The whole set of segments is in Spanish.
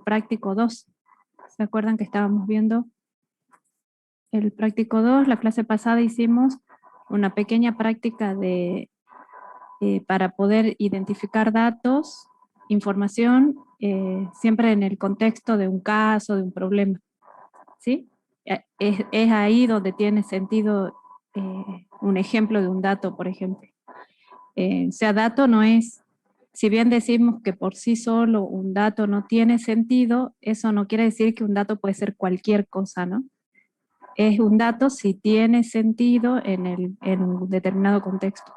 práctico 2. ¿Se acuerdan que estábamos viendo el práctico 2? La clase pasada hicimos una pequeña práctica para poder identificar datos, información, siempre en el contexto de un caso, de un problema, ¿sí? Es ahí donde tiene sentido un ejemplo de un dato, por ejemplo. O sea, dato no es, si bien decimos que por sí solo un dato no tiene sentido, eso no quiere decir que un dato puede ser cualquier cosa, ¿no? Es un dato si tiene sentido en un determinado contexto.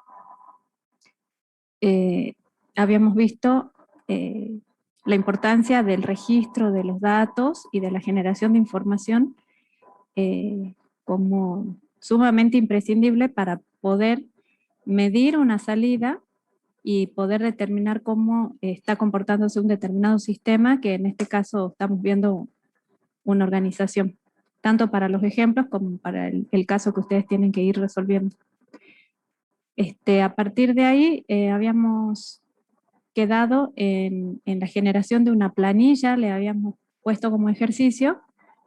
Habíamos visto la importancia del registro de los datos y de la generación de información como sumamente imprescindible para poder medir una salida y poder determinar cómo está comportándose un determinado sistema, que en este caso estamos viendo una organización, tanto para los ejemplos como para el caso que ustedes tienen que ir resolviendo. A partir de ahí habíamos quedado en la generación de una planilla, le habíamos puesto como ejercicio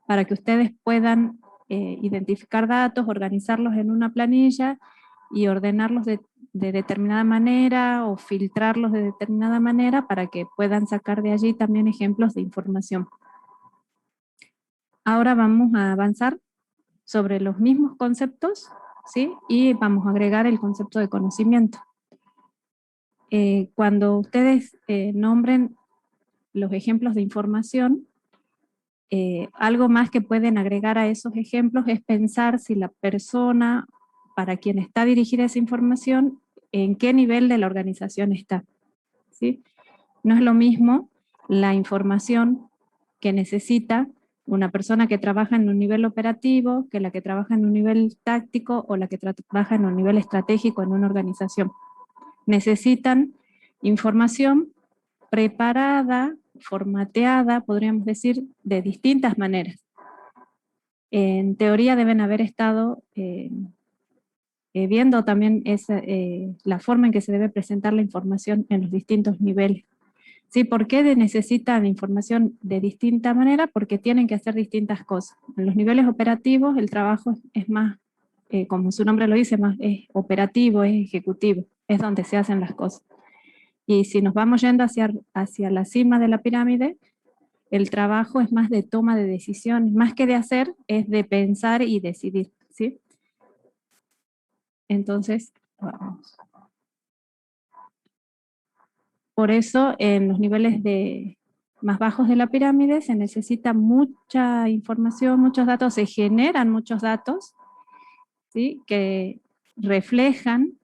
para que ustedes puedan identificar datos, organizarlos en una planilla y ordenarlos de determinada manera o filtrarlos de determinada manera para que puedan sacar de allí también ejemplos de información. Ahora vamos a avanzar sobre los mismos conceptos, ¿sí? Y vamos a agregar el concepto de conocimiento. Cuando ustedes nombren los ejemplos de información, algo más que pueden agregar a esos ejemplos es pensar si la persona para quien está dirigida esa información, en qué nivel de la organización está, ¿sí? No es lo mismo la información que necesita una persona que trabaja en un nivel operativo que la que trabaja en un nivel táctico o la que trabaja en un nivel estratégico en una organización. Necesitan información preparada, formateada, podríamos decir, de distintas maneras. En teoría deben haber estado viendo también la forma en que se debe presentar la información en los distintos niveles. ¿Sí? ¿Por qué necesitan información de distinta manera? Porque tienen que hacer distintas cosas. En los niveles operativos el trabajo es más, como su nombre lo dice, más es operativo, es ejecutivo, es donde se hacen las cosas. Y si nos vamos yendo hacia la cima de la pirámide, el trabajo es más de toma de decisiones, más que de hacer, es de pensar y decidir, ¿sí? Entonces, vamos. Por eso, en los niveles más bajos de la pirámide se necesita mucha información, muchos datos, se generan muchos datos, ¿sí? Que reflejan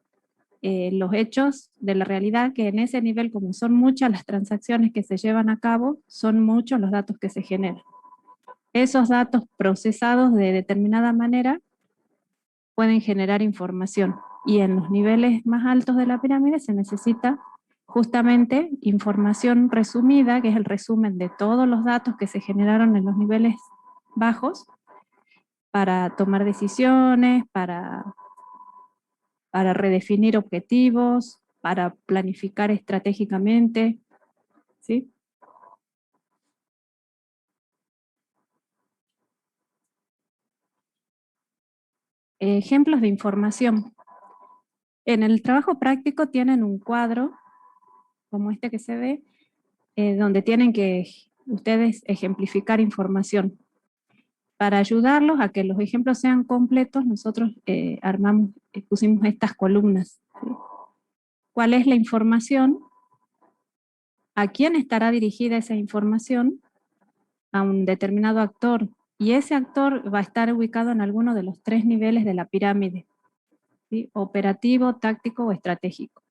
los hechos de la realidad, que en ese nivel, como son muchas las transacciones que se llevan a cabo, son muchos los datos que se generan. Esos datos procesados de determinada manera pueden generar información, y en los niveles más altos de la pirámide se necesita justamente información resumida, que es el resumen de todos los datos que se generaron en los niveles bajos, para tomar decisiones, para redefinir objetivos, para planificar estratégicamente, ¿sí? Ejemplos de información. En el trabajo práctico tienen un cuadro, como este que se ve, donde tienen que ustedes ejemplificar información. Para ayudarlos a que los ejemplos sean completos, nosotros pusimos estas columnas, ¿sí? ¿Cuál es la información? ¿A quién estará dirigida esa información? A un determinado actor. Y ese actor va a estar ubicado en alguno de los 3 niveles de la pirámide, ¿sí? Operativo, táctico o estratégico.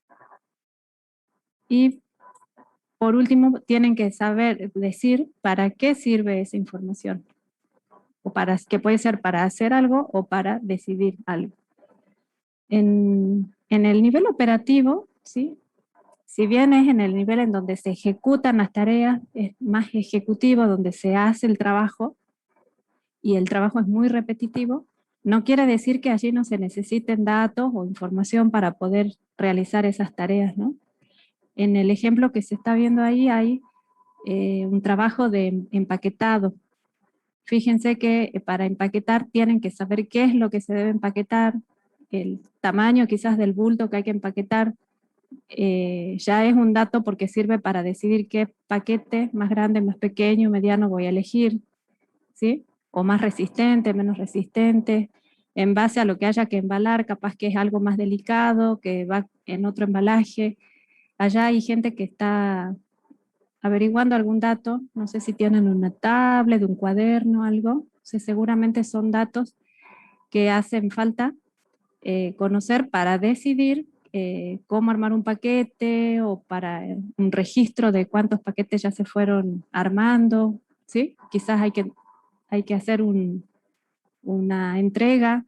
Y por último, tienen que saber decir para qué sirve esa información. O que puede ser para hacer algo o para decidir algo. En el nivel operativo, ¿sí? Si bien es en el nivel en donde se ejecutan las tareas, es más ejecutivo, donde se hace el trabajo, y el trabajo es muy repetitivo, no quiere decir que allí no se necesiten datos o información para poder realizar esas tareas, ¿no? En el ejemplo que se está viendo ahí hay un trabajo de empaquetado. Fíjense que para empaquetar tienen que saber qué es lo que se debe empaquetar, el tamaño quizás del bulto que hay que empaquetar, ya es un dato porque sirve para decidir qué paquete más grande, más pequeño, mediano voy a elegir, ¿sí? O más resistente, menos resistente, en base a lo que haya que embalar, capaz que es algo más delicado, que va en otro embalaje. Allá hay gente que está averiguando algún dato, no sé si tienen una tablet, un cuaderno, algo, seguramente son datos que hacen falta conocer para decidir cómo armar un paquete o para un registro de cuántos paquetes ya se fueron armando, ¿sí? Quizás hay que hacer una entrega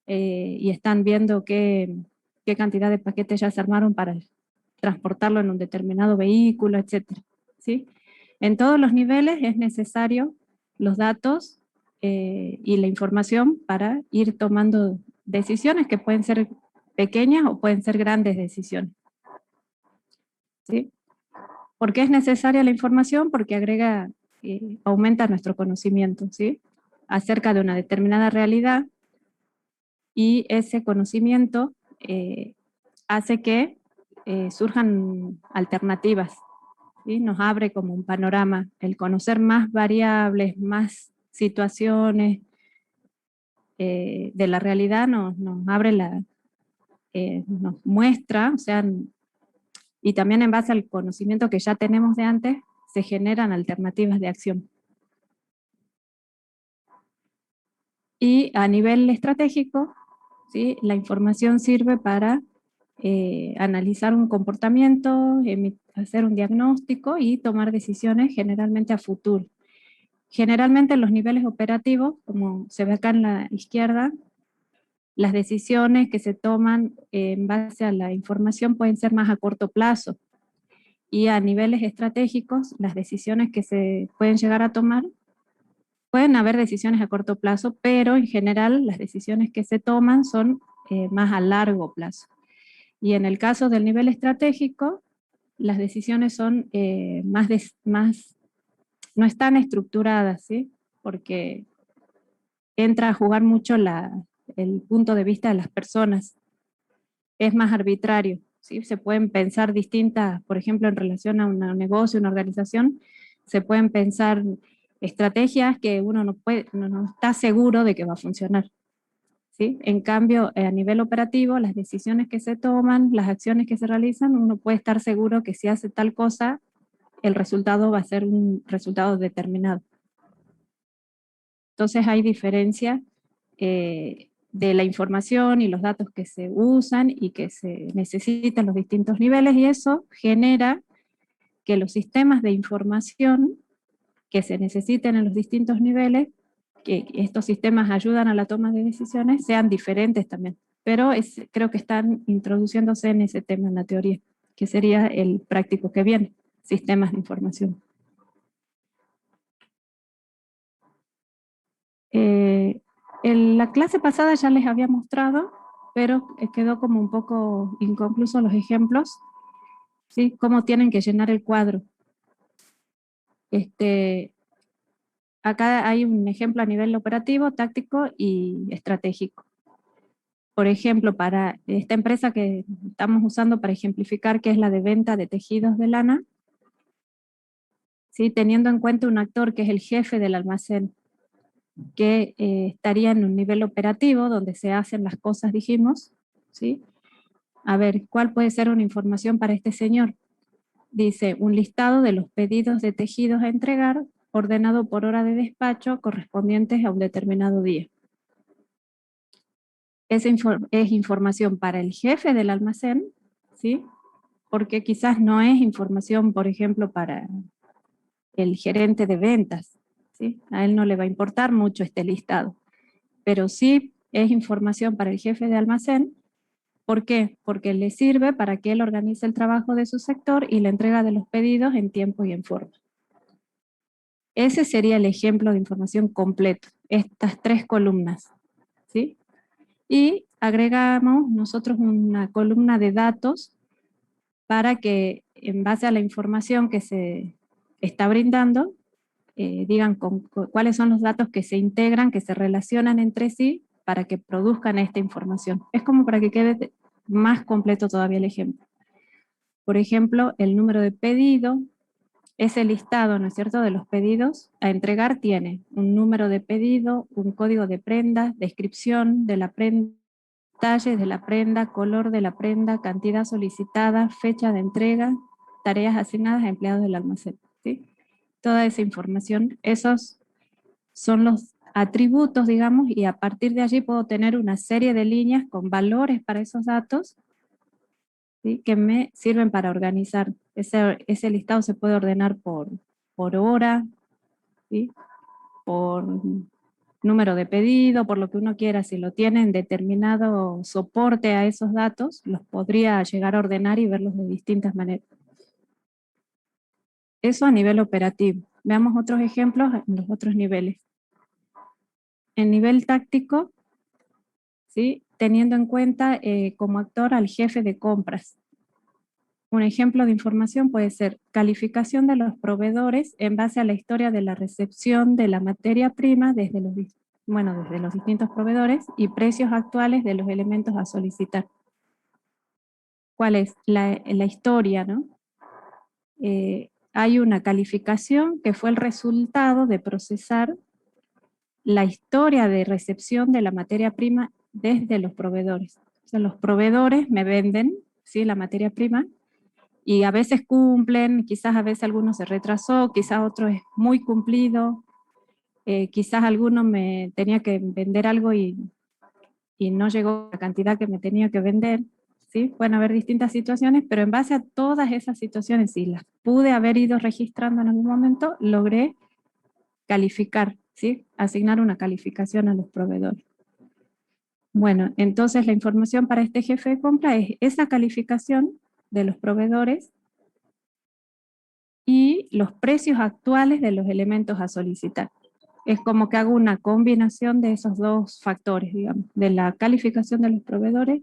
y están viendo qué cantidad de paquetes ya se armaron para transportarlo en un determinado vehículo, etcétera, ¿sí? En todos los niveles es necesario los datos y la información para ir tomando decisiones que pueden ser pequeñas o pueden ser grandes decisiones, ¿sí? ¿Por qué es necesaria la información? Porque agrega, aumenta nuestro conocimiento, ¿sí? Acerca de una determinada realidad y ese conocimiento hace que surjan alternativas, ¿sí? Nos abre como un panorama, el conocer más variables, más situaciones de la realidad nos abre nos muestra, o sea, y también en base al conocimiento que ya tenemos de antes, se generan alternativas de acción. Y a nivel estratégico, ¿sí? La información sirve para analizar un comportamiento, hacer un diagnóstico y tomar decisiones generalmente a futuro. Generalmente en los niveles operativos, como se ve acá en la izquierda, las decisiones que se toman en base a la información pueden ser más a corto plazo. Y a niveles estratégicos, las decisiones que se pueden llegar a tomar, pueden haber decisiones a corto plazo, pero en general las decisiones que se toman son más a largo plazo. Y en el caso del nivel estratégico, las decisiones son más, no están estructuradas, ¿sí? Porque entra a jugar mucho el punto de vista de las personas. Es más arbitrario, ¿sí? Se pueden pensar distintas, por ejemplo, en relación a un negocio, una organización, se pueden pensar estrategias que uno no está seguro de que va a funcionar, ¿sí? En cambio, a nivel operativo, las decisiones que se toman, las acciones que se realizan, uno puede estar seguro que si hace tal cosa, el resultado va a ser un resultado determinado. Entonces hay diferencia de la información y los datos que se usan y que se necesitan en los distintos niveles, y eso genera que los sistemas de información que se necesiten en los distintos niveles, que estos sistemas ayudan a la toma de decisiones, sean diferentes también. Pero creo que están introduciéndose en ese tema en la teoría, que sería el práctico que viene, sistemas de información. En la clase pasada ya les había mostrado, pero quedó como un poco inconcluso los ejemplos, ¿sí? Cómo tienen que llenar el cuadro. Acá hay un ejemplo a nivel operativo, táctico y estratégico. Por ejemplo, para esta empresa que estamos usando para ejemplificar, que es la de venta de tejidos de lana, ¿sí? Teniendo en cuenta un actor que es el jefe del almacén, que estaría en un nivel operativo donde se hacen las cosas, dijimos, ¿sí? A ver, ¿cuál puede ser una información para este señor? Dice, un listado de los pedidos de tejidos a entregar, ordenado por hora de despacho, correspondientes a un determinado día. Esa es información para el jefe del almacén, ¿sí? Porque quizás no es información, por ejemplo, para el gerente de ventas, ¿sí? A él no le va a importar mucho este listado, pero sí es información para el jefe de almacén. ¿Por qué? Porque le sirve para que él organice el trabajo de su sector y la entrega de los pedidos en tiempo y en forma. Ese sería el ejemplo de información completo, estas tres columnas, ¿sí? Y agregamos nosotros una columna de datos para que en base a la información que está brindando, digan cuáles son los datos que se integran, que se relacionan entre sí para que produzcan esta información. Es como para que quede más completo todavía el ejemplo. Por ejemplo, el número de pedido, ese listado, ¿no es cierto?, de los pedidos a entregar tiene un número de pedido, un código de prenda, descripción de la prenda, detalles de la prenda, color de la prenda, cantidad solicitada, fecha de entrega, tareas asignadas a empleados del almacén, ¿sí? Toda esa información, esos son los atributos, digamos, y a partir de allí puedo tener una serie de líneas con valores para esos datos, ¿sí?, que me sirven para organizar. Ese listado se puede ordenar por hora, ¿sí?, por número de pedido, por lo que uno quiera. Si lo tienen determinado soporte a esos datos, los podría llegar a ordenar y verlos de distintas maneras. Eso a nivel operativo. Veamos otros ejemplos en los otros niveles. En nivel táctico, ¿sí?, teniendo en cuenta como actor al jefe de compras. Un ejemplo de información puede ser calificación de los proveedores en base a la historia de la recepción de la materia prima desde los distintos proveedores y precios actuales de los elementos a solicitar. ¿Cuál es la historia, no? Hay una calificación que fue el resultado de procesar la historia de recepción de la materia prima desde los proveedores. O sea, los proveedores me venden, ¿sí?, la materia prima, y a veces cumplen, quizás a veces alguno se retrasó, quizás otro es muy cumplido, quizás alguno me tenía que vender algo y no llegó la cantidad que me tenía que vender, ¿sí? Pueden haber distintas situaciones, pero en base a todas esas situaciones, si las pude haber ido registrando en algún momento, logré calificar, ¿sí?, asignar una calificación a los proveedores. Bueno, entonces la información para este jefe de compra es esa calificación de los proveedores y los precios actuales de los elementos a solicitar. Es como que hago una combinación de esos dos factores, digamos, de la calificación de los proveedores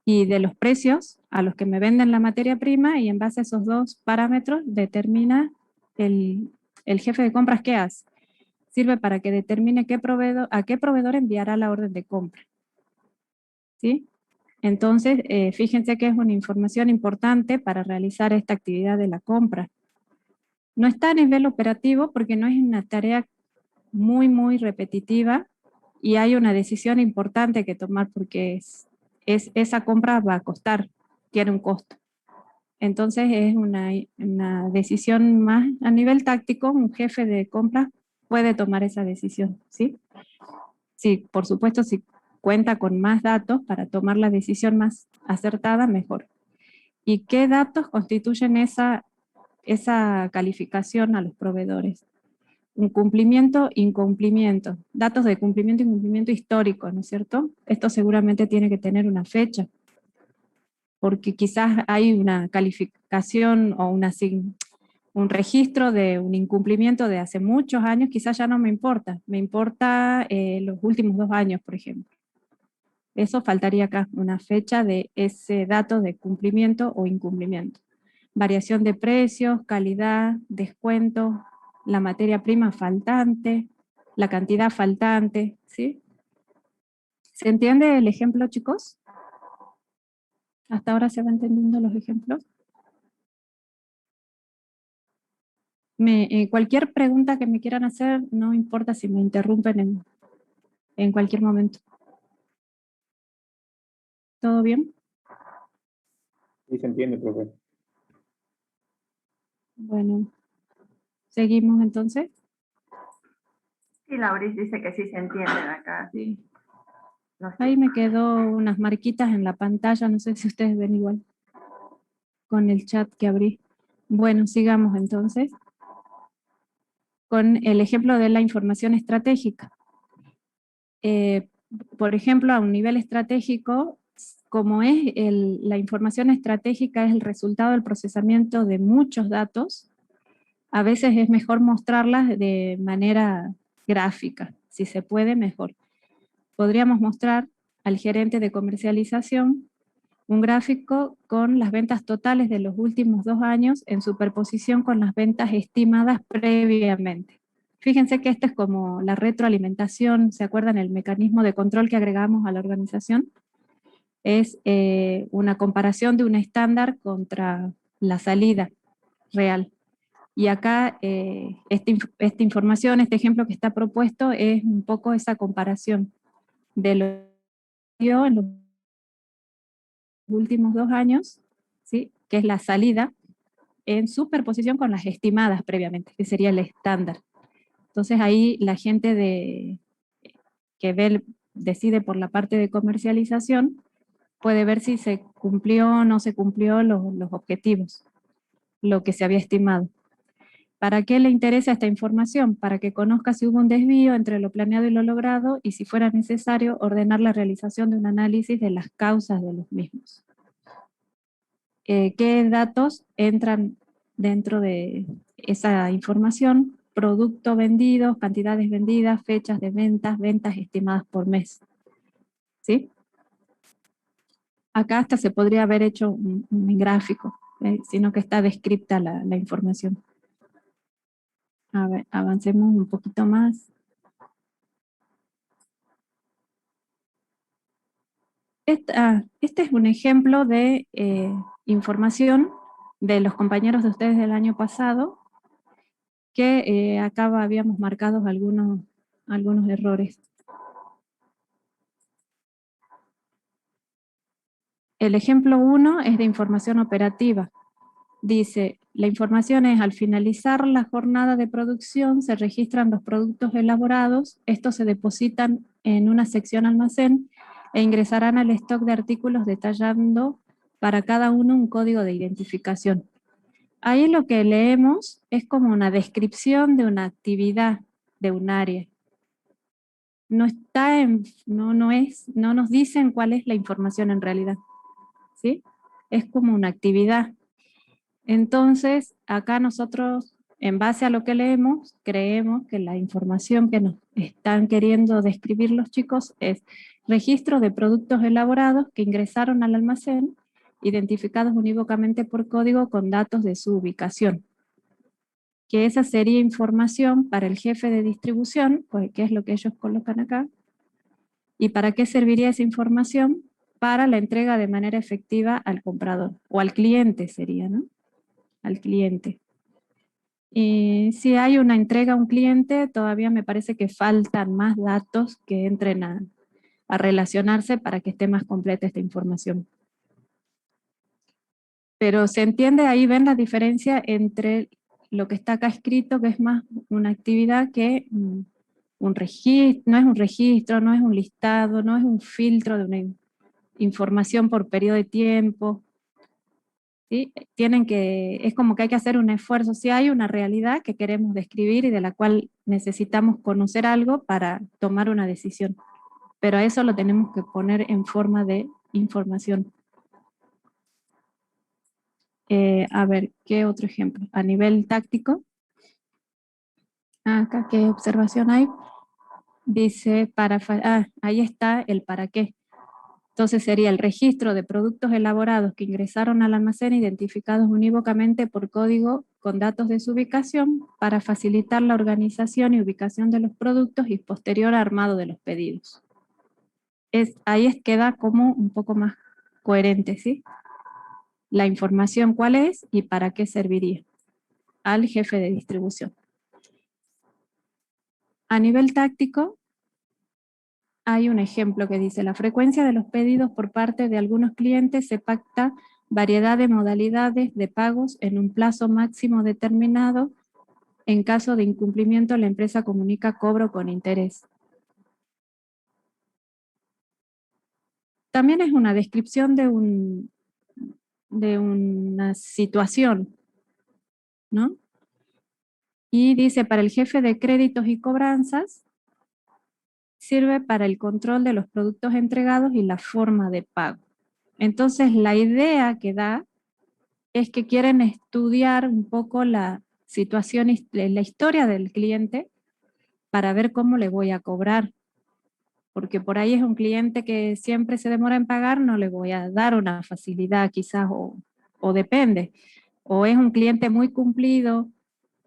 y de los precios a los que me venden la materia prima, y en base a esos dos parámetros determina el jefe de compras qué hace. Sirve para que determine a qué proveedor enviará la orden de compra, ¿sí? Entonces, fíjense que es una información importante para realizar esta actividad de la compra. No está a nivel operativo porque no es una tarea muy repetitiva y hay una decisión importante que tomar porque esa compra va a costar, tiene un costo. Entonces es una decisión más a nivel táctico. Un jefe de compras puede tomar esa decisión, ¿sí? Sí, por supuesto, si cuenta con más datos para tomar la decisión más acertada, mejor. ¿Y qué datos constituyen esa calificación a los proveedores? Un cumplimiento, incumplimiento, datos de cumplimiento e incumplimiento histórico, ¿no es cierto? Esto seguramente tiene que tener una fecha, porque quizás hay una calificación o un registro de un incumplimiento de hace muchos años, quizás ya no me importa los últimos 2 años, por ejemplo. Eso faltaría acá, una fecha de ese dato de cumplimiento o incumplimiento. Variación de precios, calidad, descuento, la materia prima faltante, la cantidad faltante, ¿sí? ¿Se entiende el ejemplo, chicos? ¿Hasta ahora se van entendiendo los ejemplos? Cualquier pregunta que me quieran hacer, no importa si me interrumpen en cualquier momento. ¿Todo bien? Sí, se entiende, profe. Bueno, seguimos entonces. Sí, Lauris dice que sí se entiende acá. Sí. No sé. Ahí me quedó unas marquitas en la pantalla, no sé si ustedes ven igual con el chat que abrí. Bueno, sigamos entonces con el ejemplo de la información estratégica. Por ejemplo, a un nivel estratégico, como es la información estratégica es el resultado del procesamiento de muchos datos, a veces es mejor mostrarlas de manera gráfica, si se puede, mejor. Podríamos mostrar al gerente de comercialización un gráfico con las ventas totales de los últimos 2 años en superposición con las ventas estimadas previamente. Fíjense que esto es como la retroalimentación, ¿se acuerdan el mecanismo de control que agregamos a la organización? Es una comparación de un estándar contra la salida real. Y acá esta información, este ejemplo que está propuesto es un poco esa comparación de lo que dio en los últimos 2 años, ¿sí? Que es la salida en superposición con las estimadas previamente, que sería el estándar. Entonces ahí la gente que decide por la parte de comercialización puede ver si se cumplió o no se cumplió los objetivos, lo que se había estimado. ¿Para qué le interesa esta información? Para que conozca si hubo un desvío entre lo planeado y lo logrado y si fuera necesario ordenar la realización de un análisis de las causas de los mismos. ¿Qué datos entran dentro de esa información? Productos vendidos, cantidades vendidas, fechas de ventas, ventas estimadas por mes. ¿Sí? Acá hasta se podría haber hecho un gráfico, sino que está descripta la información. A ver, avancemos un poquito más. Este es un ejemplo de información de los compañeros de ustedes del año pasado, que acá habíamos marcado algunos errores. El ejemplo 1 es de información operativa. Dice, la información es, al finalizar la jornada de producción se registran los productos elaborados, estos se depositan en una sección almacén e ingresarán al stock de artículos detallando para cada uno un código de identificación. Ahí lo que leemos es como una descripción de una actividad, de un área. No nos dicen cuál es la información en realidad, ¿sí? Es como una actividad. Entonces, acá nosotros, en base a lo que leemos, creemos que la información que nos están queriendo describir los chicos es registro de productos elaborados que ingresaron al almacén, identificados unívocamente por código con datos de su ubicación. Que esa sería información para el jefe de distribución, pues, que es lo que ellos colocan acá. ¿Y para qué serviría esa información? Para la entrega de manera efectiva al comprador, o al cliente sería, ¿no? Al cliente. Y si hay una entrega a un cliente, todavía me parece que faltan más datos que entren a relacionarse para que esté más completa esta información. Pero se entiende, ahí ven la diferencia entre lo que está acá escrito, que es más una actividad que un registro, no es un registro, no es un listado, no es un filtro de una información por periodo de tiempo. ¿Sí? Es como que hay que hacer un esfuerzo. Si hay una realidad que queremos describir y de la cual necesitamos conocer algo para tomar una decisión. Pero a eso lo tenemos que poner en forma de información. A ver, ¿qué otro ejemplo? A nivel táctico. Acá, ¿qué observación hay? Dice, ahí está el para qué. Entonces sería el registro de productos elaborados que ingresaron al almacén identificados unívocamente por código con datos de su ubicación para facilitar la organización y ubicación de los productos y posterior armado de los pedidos. Ahí queda como un poco más coherente, ¿sí? La información cuál es y para qué serviría al jefe de distribución. A nivel táctico, hay un ejemplo que dice, la frecuencia de los pedidos por parte de algunos clientes se pacta variedad de modalidades de pagos en un plazo máximo determinado. En caso de incumplimiento, la empresa comunica cobro con interés. También es una descripción de una situación, ¿no? Y dice, para el jefe de créditos y cobranzas, sirve para el control de los productos entregados y la forma de pago. Entonces, la idea que da es que quieren estudiar un poco la situación, la historia del cliente para ver cómo le voy a cobrar. porque por ahí es un cliente que siempre se demora en pagar, no le voy a dar una facilidad quizás, o depende, o es un cliente muy cumplido,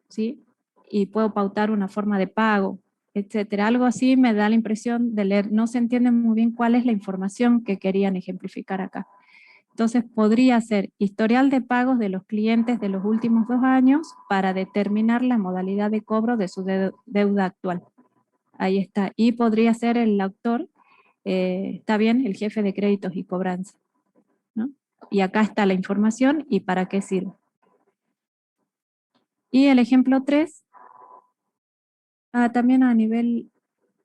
¿sí? Y puedo pautar una forma de pago, etcétera. Algo así me da la impresión de leer, no se entiende muy bien cuál es la información que querían ejemplificar acá. Entonces podría ser historial de pagos de los clientes de los últimos 2 años para determinar la modalidad de cobro de su deuda actual. Ahí está. Y podría ser el autor, está bien, el jefe de créditos y cobranza, ¿no? Y acá está la información y para qué sirve. Y el ejemplo 3, también a nivel,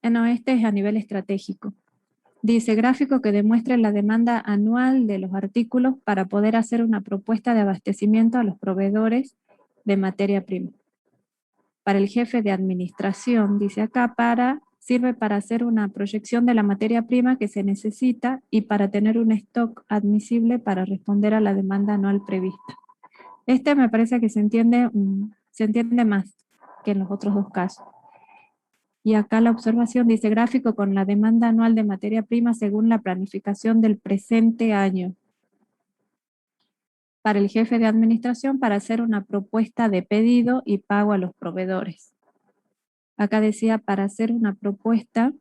no, este es a nivel estratégico. Dice, gráfico que demuestre la demanda anual de los artículos para poder hacer una propuesta de abastecimiento a los proveedores de materia prima. Para el jefe de administración, dice acá, sirve para hacer una proyección de la materia prima que se necesita y para tener un stock admisible para responder a la demanda anual prevista. Este me parece que se entiende más que en los otros dos casos. Y acá la observación dice gráfico con la demanda anual de materia prima según la planificación del presente año. Para el jefe de administración para hacer una propuesta de pedido y pago a los proveedores. Acá decía para hacer una propuesta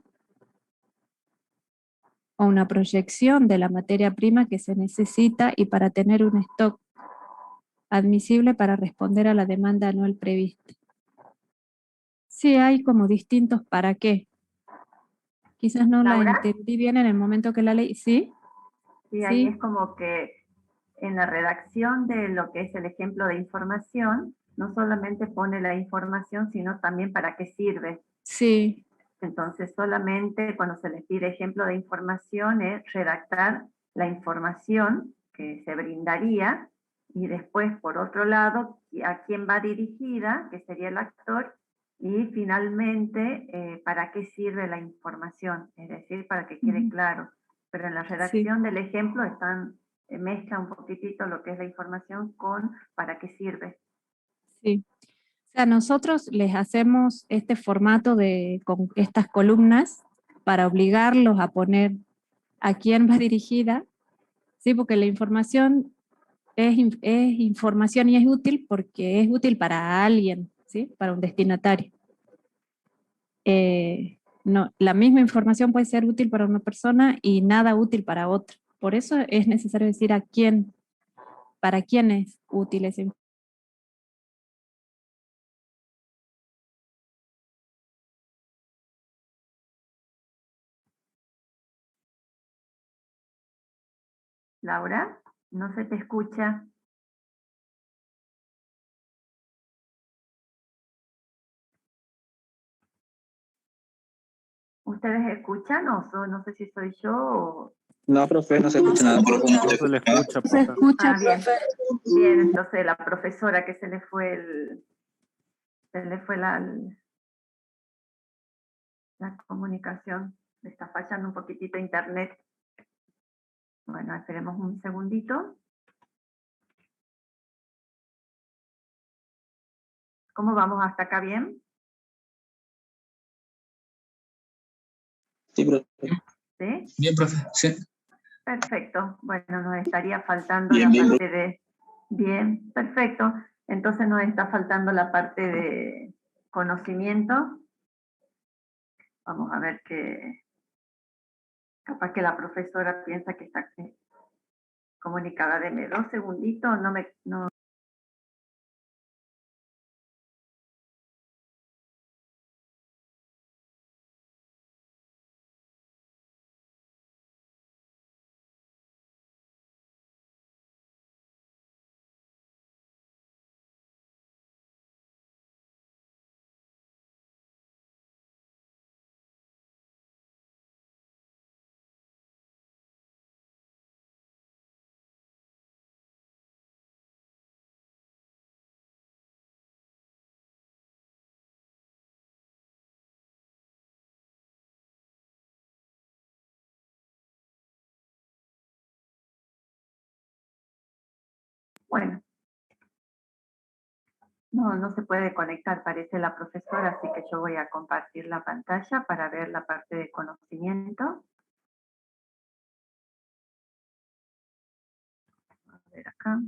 o una proyección de la materia prima que se necesita y para tener un stock admisible para responder a la demanda anual prevista. Sí, hay como distintos para qué. Quizás no la Laura, entendí bien en el momento que la leí. ¿Sí? sí, ahí Sí, es como que en la redacción de lo que es el ejemplo de información, no solamente pone la información, sino también para qué sirve. sí. Entonces, solamente cuando se les pide ejemplo de información es redactar la información que se brindaría y después, por otro lado, a quién va dirigida, que sería el actor, y finalmente, para qué sirve la información, es decir, para que quede claro. Pero en la Sí, redacción del ejemplo mezcla un poquitito lo que es la información con para qué sirve. sí. O sea, nosotros les hacemos este formato con estas columnas para obligarlos a poner a quién va dirigida, ¿sí? Porque la información es información y es útil porque es útil para alguien, ¿sí? Para un destinatario. No, la misma información puede ser útil para una persona y nada útil para otra. Por eso es necesario decir a quién, para quién es útil esa información. Laura, no se te escucha. ¿Ustedes escuchan no sé si soy yo o... No, profe, no se escucha nada. No se le escucha, Se profe. escucha, Bien, profe. bien, entonces la profesora que se le fue la comunicación, le está fallando un poquitito internet. Bueno, esperemos un segundito. ¿Cómo vamos hasta acá? ¿Bien? Sí, profe. ¿Sí? Bien, profe. Sí. Perfecto. Bueno, nos estaría faltando Bien, la bien, parte de... Bien, perfecto. Entonces nos está faltando la parte de conocimiento. Vamos a ver que capaz que la profesora piensa que está comunicada. Deme 2 segunditos, no. Bueno, No se puede conectar, parece la profesora, así que yo voy a compartir la pantalla para ver la parte de conocimiento. A ver acá.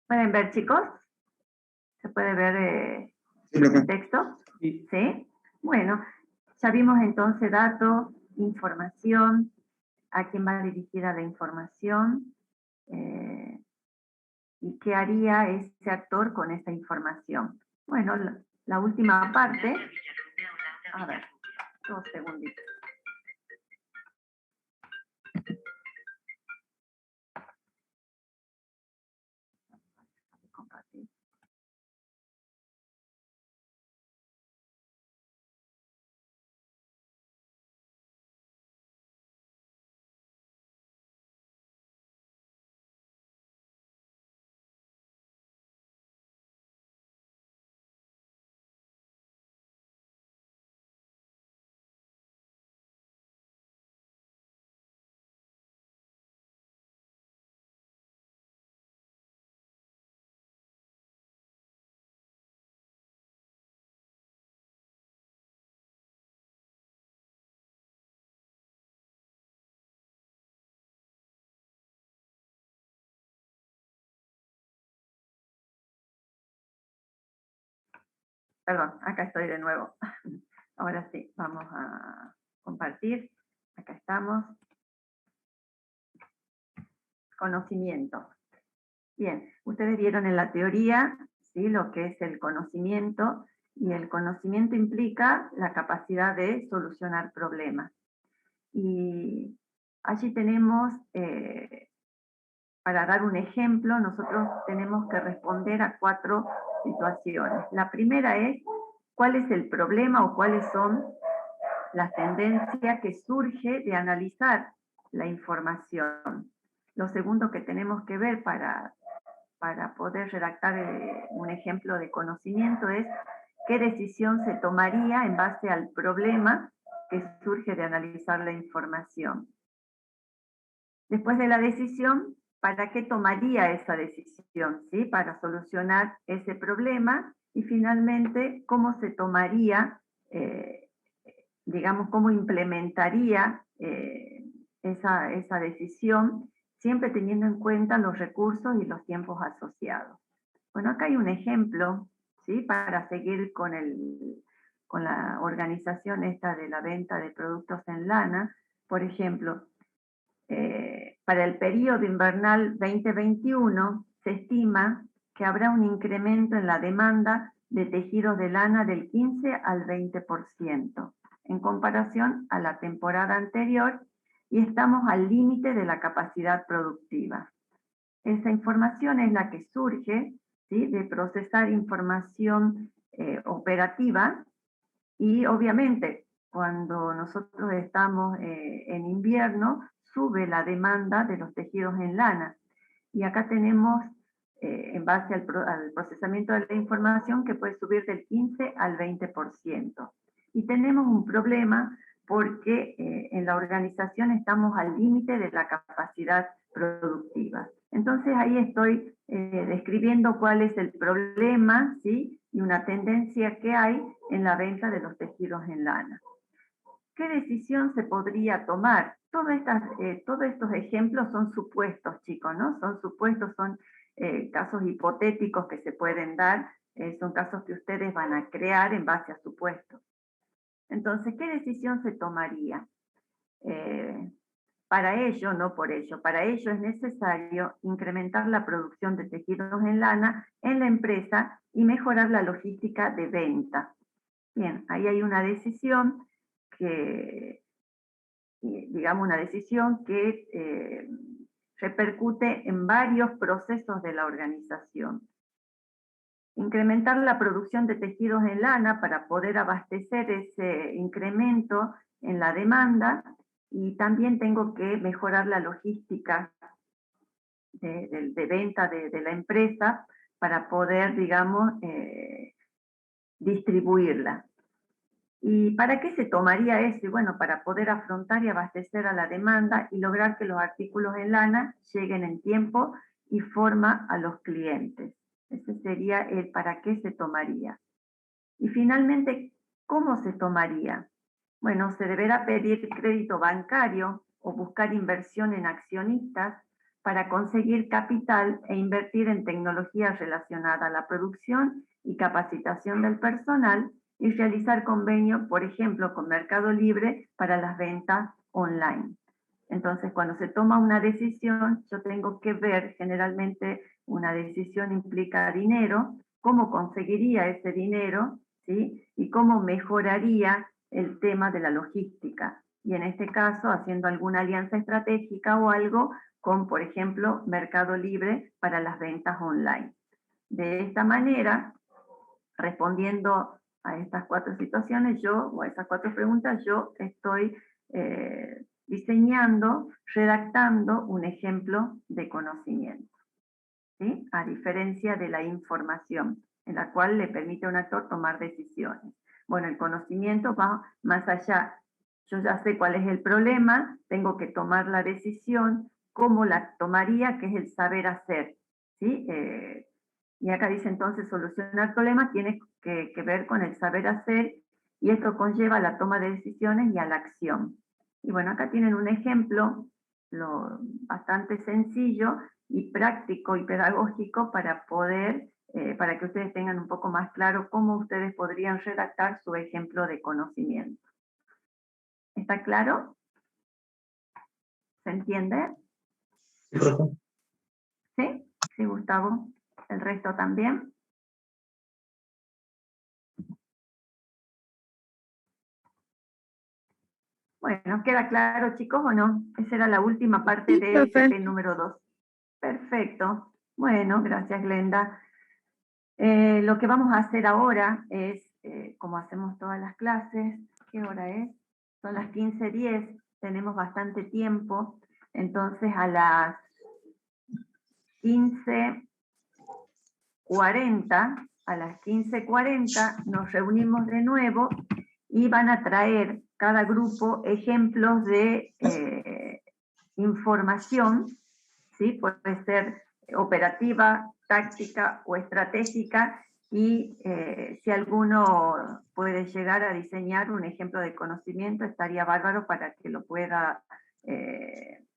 ¿Pueden ver, chicos? ¿Se puede ver Sí, profe. el texto? Sí. ¿Sí? Bueno, ya vimos entonces datos, información, a quién va dirigida la información, y qué haría ese actor con esta información. Bueno, la última parte, a ver, 2 segunditos. Compartir. Perdón, acá estoy de nuevo. Ahora sí, vamos a compartir. Acá estamos. Conocimiento. Bien, ustedes vieron en la teoría, ¿sí?, lo que es el conocimiento, y el conocimiento implica la capacidad de solucionar problemas. Y allí tenemos, para dar un ejemplo, nosotros tenemos que responder a 4 situaciones. La primera es, ¿cuál es el problema o cuáles son las tendencias que surge de analizar la información? Lo segundo que tenemos que ver para poder redactar un ejemplo de conocimiento es qué decisión se tomaría en base al problema que surge de analizar la información. Después de la decisión, ¿para qué tomaría esa decisión? ¿Sí? Para solucionar ese problema. Y finalmente, ¿cómo se tomaría, digamos, cómo implementaría esa decisión, siempre teniendo en cuenta los recursos y los tiempos asociados? Bueno, acá hay un ejemplo, ¿sí?, para seguir con la organización esta de la venta de productos en lana. Por ejemplo, para el periodo invernal 2021 se estima que habrá un incremento en la demanda de tejidos de lana del 15 al 20% en comparación a la temporada anterior, y estamos al límite de la capacidad productiva. Esa información es la que surge, ¿sí?, de procesar información operativa, y obviamente cuando nosotros estamos en invierno sube la demanda de los tejidos en lana, y acá tenemos en base al procesamiento de la información que puede subir del 15 al 20%. Y tenemos un problema porque en la organización estamos al límite de la capacidad productiva. Entonces ahí estoy describiendo cuál es el problema, ¿sí?, y una tendencia que hay en la venta de los tejidos en lana. ¿Qué decisión se podría tomar? Todos estos ejemplos son supuestos, chicos, ¿no? Son supuestos, son casos hipotéticos que se pueden dar, son casos que ustedes van a crear en base a supuestos. Entonces, ¿qué decisión se tomaría? Para ello, no por ello, para ello es necesario incrementar la producción de tejidos en lana en la empresa y mejorar la logística de venta. Bien, ahí hay una decisión que, digamos, una decisión que repercute en varios procesos de la organización. Incrementar la producción de tejidos en lana para poder abastecer ese incremento en la demanda, y también tengo que mejorar la logística de venta de la empresa para poder, digamos, distribuirla. ¿Y para qué se tomaría eso? Y bueno, para poder afrontar y abastecer a la demanda y lograr que los artículos en lana lleguen en tiempo y forma a los clientes. Ese sería el para qué se tomaría. Y finalmente, ¿cómo se tomaría? Bueno, se deberá pedir crédito bancario o buscar inversión en accionistas para conseguir capital e invertir en tecnología relacionada a la producción y capacitación del personal y realizar convenios, por ejemplo, con Mercado Libre para las ventas online. Entonces, cuando se toma una decisión, yo tengo que ver, generalmente una decisión implica dinero, cómo conseguiría ese dinero, ¿sí? Y cómo mejoraría el tema de la logística. Y en este caso, haciendo alguna alianza estratégica o algo con, por ejemplo, Mercado Libre para las ventas online. De esta manera, respondiendo a estas 4 situaciones, o a esas 4 preguntas, yo estoy diseñando, redactando un ejemplo de conocimiento, ¿sí? A diferencia de la información, en la cual le permite a un actor tomar decisiones. Bueno, el conocimiento va más allá. Yo ya sé cuál es el problema, tengo que tomar la decisión, cómo la tomaría, que es el saber hacer, ¿sí? Y acá dice entonces, solucionar problemas tiene que ver con el saber hacer, y esto conlleva la toma de decisiones y a la acción. Y bueno, acá tienen un ejemplo bastante sencillo y práctico y pedagógico para poder, para que ustedes tengan un poco más claro cómo ustedes podrían redactar su ejemplo de conocimiento. ¿Está claro? ¿Se entiende? Sí, profe. ¿Sí? Sí, Gustavo. ¿El resto también? Bueno, ¿queda claro, chicos, o no? Esa era la última parte Sí, de profe. FP número 2. Perfecto. Bueno, gracias, Glenda. Lo que vamos a hacer ahora es, como hacemos todas las clases, ¿qué hora es? Son las 15:10, tenemos bastante tiempo, entonces a las 15:40 nos reunimos de nuevo y van a traer cada grupo ejemplos de información, ¿sí? Puede ser operativa, táctica o estratégica, y si alguno puede llegar a diseñar un ejemplo de conocimiento, estaría bárbaro para que lo pueda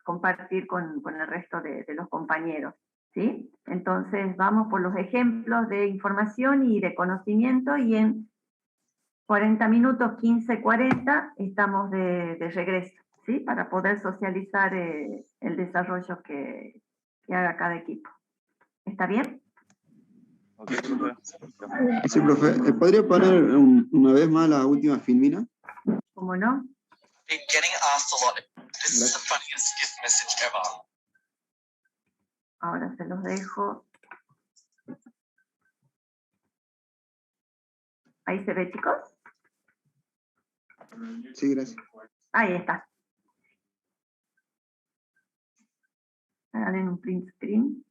compartir con el resto de los compañeros, ¿sí? Entonces vamos por los ejemplos de información y de conocimiento, y en 40 minutos, 15:40, estamos de regreso, ¿sí? Para poder socializar el desarrollo que haga cada equipo. ¿Está bien? Ok, profe. Sí, profe. ¿Podría poner una vez más la última filmina? ¿Cómo no? Getting asked a lot. This is the funniest gift message ever. Ahora se los dejo. ¿Ahí se ve, chicos? Sí, gracias. Ahí está. Hagan un print screen.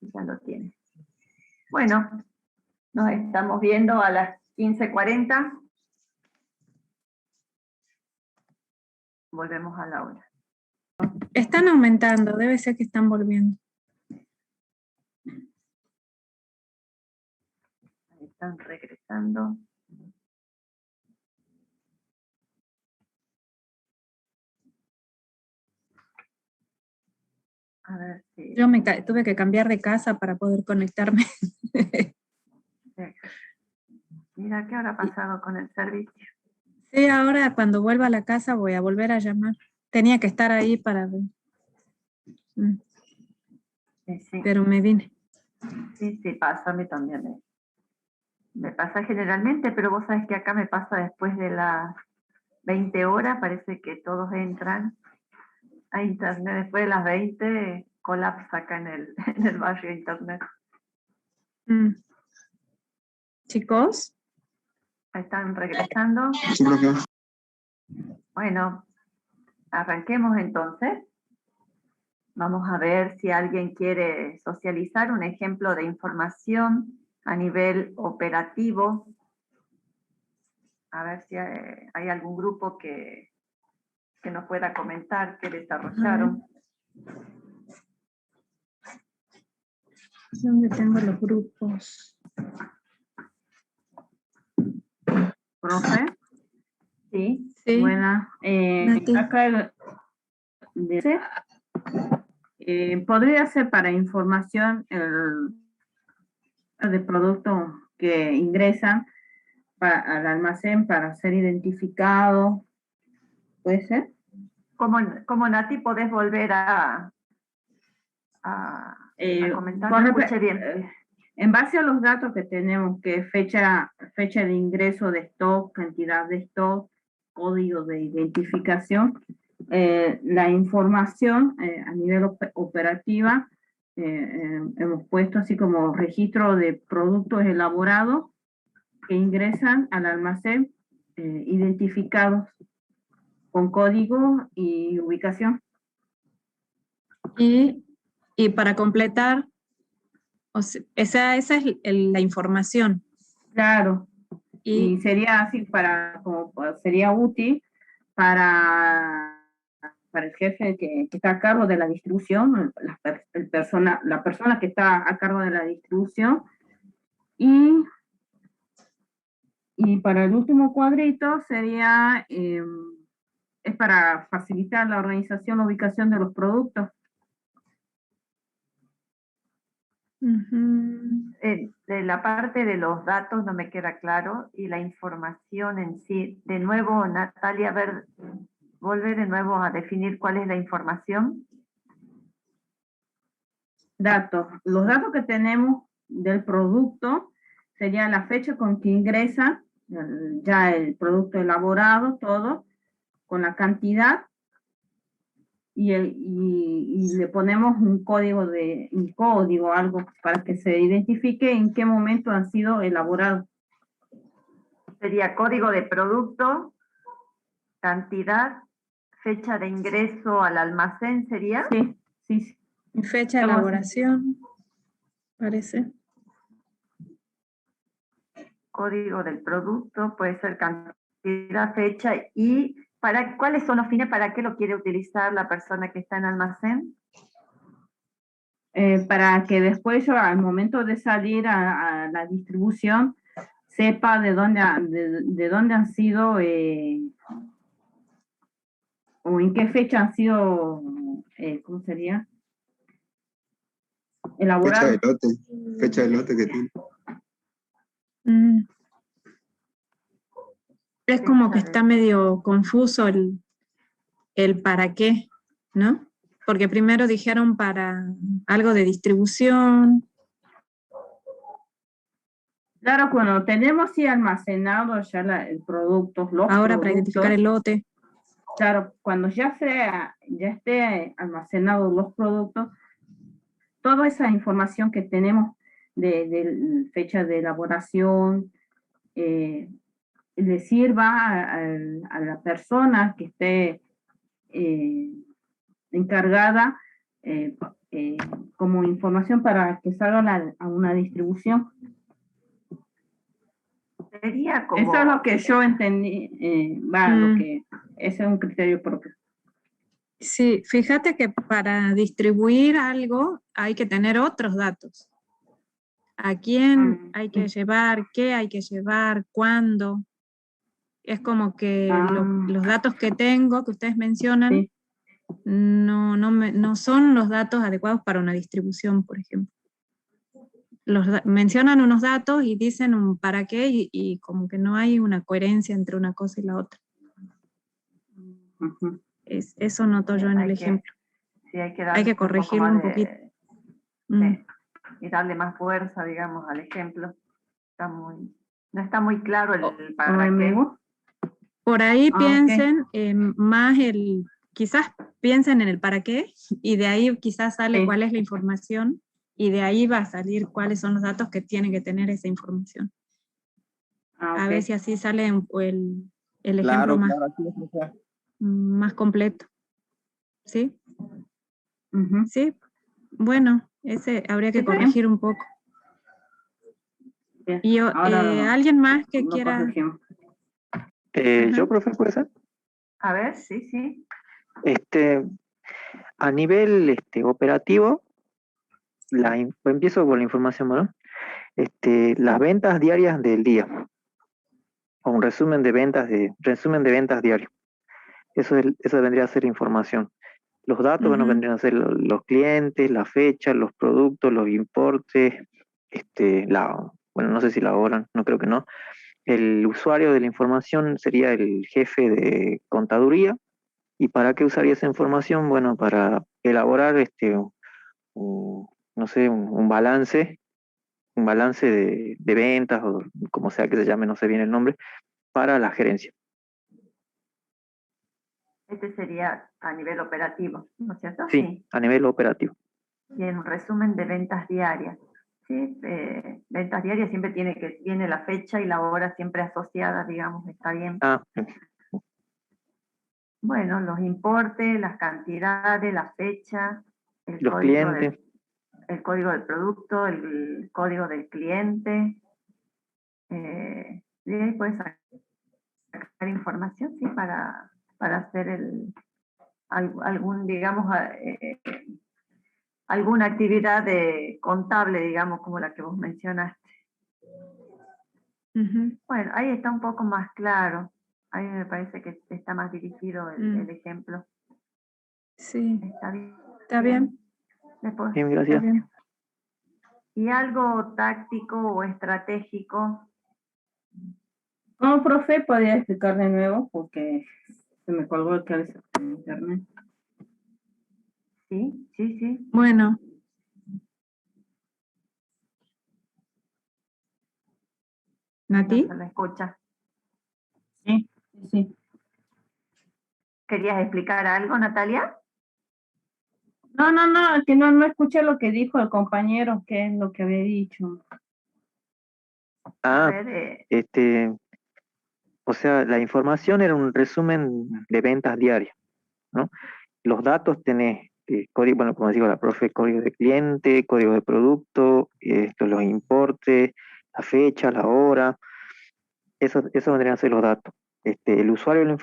Ya lo tienen. Bueno, nos estamos viendo a las 15:40. Volvemos a la hora. Están aumentando, debe ser que están volviendo. Ahí están regresando. A ver si... Yo tuve que cambiar de casa para poder conectarme. Mira, ¿qué habrá pasado con el servicio? Sí, ahora cuando vuelva a la casa voy a volver a llamar. Tenía que estar ahí para ver. Sí. Pero me vine. Sí, pasa, a mí también. Me pasa generalmente, pero vos sabés que acá me pasa después de las 20 horas, parece que todos entran a internet. Después de las 20, colapsa acá en el barrio internet. Chicos. ¿Están regresando? Sí, profe. Bueno, arranquemos entonces. Vamos a ver si alguien quiere socializar un ejemplo de información a nivel operativo A ver si hay algún grupo que nos pueda comentar qué desarrollaron. ¿Dónde tengo los grupos? ¿Profe? Sí. Sí. Buena. Nati. Acá dice, podría ser para información de productos que ingresan al almacén para ser identificado. ¿Puede ser? Como Nati, podés volver a comentar, no escuché bien. En base a los datos que tenemos, que es fecha de ingreso de stock, cantidad de stock, código de identificación, la información a nivel operativa, hemos puesto así como registro de productos elaborados que ingresan al almacén identificados con código y ubicación. Y para completar, o sea, esa es la información. Claro. Y Y sería así sería útil para el jefe que está a cargo de la distribución, la persona que está a cargo de la distribución. Y para el último cuadrito sería, es para facilitar la organización, la ubicación de los productos. De la parte de los datos no me queda claro, y la información en sí. De nuevo, Natalia, volver de nuevo a definir cuál es la información. Datos. Los datos que tenemos del producto sería la fecha con que ingresa ya el producto elaborado, todo, con la cantidad, y le ponemos un código, algo para que se identifique en qué momento han sido elaborados. Sería código de producto, cantidad, fecha de ingreso al almacén, ¿sería? Sí. fecha de elaboración, parece. Código del producto, puede ser cantidad, fecha, y ¿cuáles son los fines? ¿Para qué lo quiere utilizar la persona que está en almacén? Para que después yo, al momento de salir a la distribución, sepa de dónde han sido, o en qué fecha han sido, ¿cómo sería? Elaborados. Fecha de lote que tiene. Es como que está medio confuso el para qué, ¿no? Porque primero dijeron para algo de distribución. Claro, cuando tenemos sí almacenado ya el producto, ahora para identificar el lote. Claro, cuando ya esté almacenado los productos, toda esa información que tenemos de fecha de elaboración, le sirva a la persona que esté encargada como información para que salga a una distribución. Sería como... Eso es lo que yo entendí, ese es un criterio propio. Sí, fíjate que para distribuir algo hay que tener otros datos. ¿A quién hay que llevar? ¿Qué hay que llevar? ¿Cuándo? Es como que los datos que tengo, que ustedes mencionan, sí, no son los datos adecuados para una distribución, por ejemplo. Mencionan unos datos y dicen un para qué, y como que no hay una coherencia entre una cosa y la otra. Eso noto yo en el ejemplo. Sí, hay que corregirlo un poquito. Y darle más fuerza, digamos, al ejemplo. No está muy claro el para qué. Por ahí piensen más quizás piensen en el para qué, y de ahí quizás sale cuál es la información, y de ahí va a salir cuáles son los datos que tiene que tener esa información. A ver si así sale el ejemplo más completo. ¿Sí? Sí. Bueno, ese habría que corregir un poco. Y ¿alguien más que quiera Yo, profe, ¿puede ser? A ver, sí. A nivel operativo, empiezo con la información, ¿no? Las ventas diarias del día, o un resumen de ventas diario. Eso vendría a ser información. Los datos, bueno, vendrían a ser los clientes, la fecha, los productos, los importes, bueno, no sé si la hora, no creo que no. El usuario de la información sería el jefe de contaduría. ¿Y para qué usaría esa información? Bueno, para elaborar no sé, un balance de ventas, o como sea que se llame, no sé bien el nombre, para la gerencia. Este sería a nivel operativo, ¿no es cierto? Sí, a nivel operativo. Bien, un resumen de ventas diarias. Sí, ventas diarias siempre tiene la fecha y la hora siempre asociada, digamos, está bien. Ah, Bueno, los importes, las cantidades, la fecha, los clientes. El código del producto, el código del cliente. Y ahí puedes sacar información, sí, para hacer algún, digamos, alguna actividad contable, digamos, como la que vos mencionaste. Bueno, ahí está un poco más claro. Ahí me parece que está más dirigido el ejemplo. Sí. Está bien. Está bien. Después, Bien, gracias. Está bien. ¿y algo táctico o estratégico? ¿Cómo, profe? ¿Podría explicar de nuevo? Porque se me colgó el cabeza en internet. Sí. Bueno. ¿Nati? No se la escucha. Sí. ¿Querías explicar algo, Natalia? No, que no escuché lo que dijo el compañero, que es lo que había dicho. Ah, A ver, o sea, la información era un resumen de ventas diarias, ¿no? Los datos tenés código, bueno, como digo la profe, código de cliente, código de producto, los importes, la fecha, la hora, eso vendrían a ser los datos. El usuario de la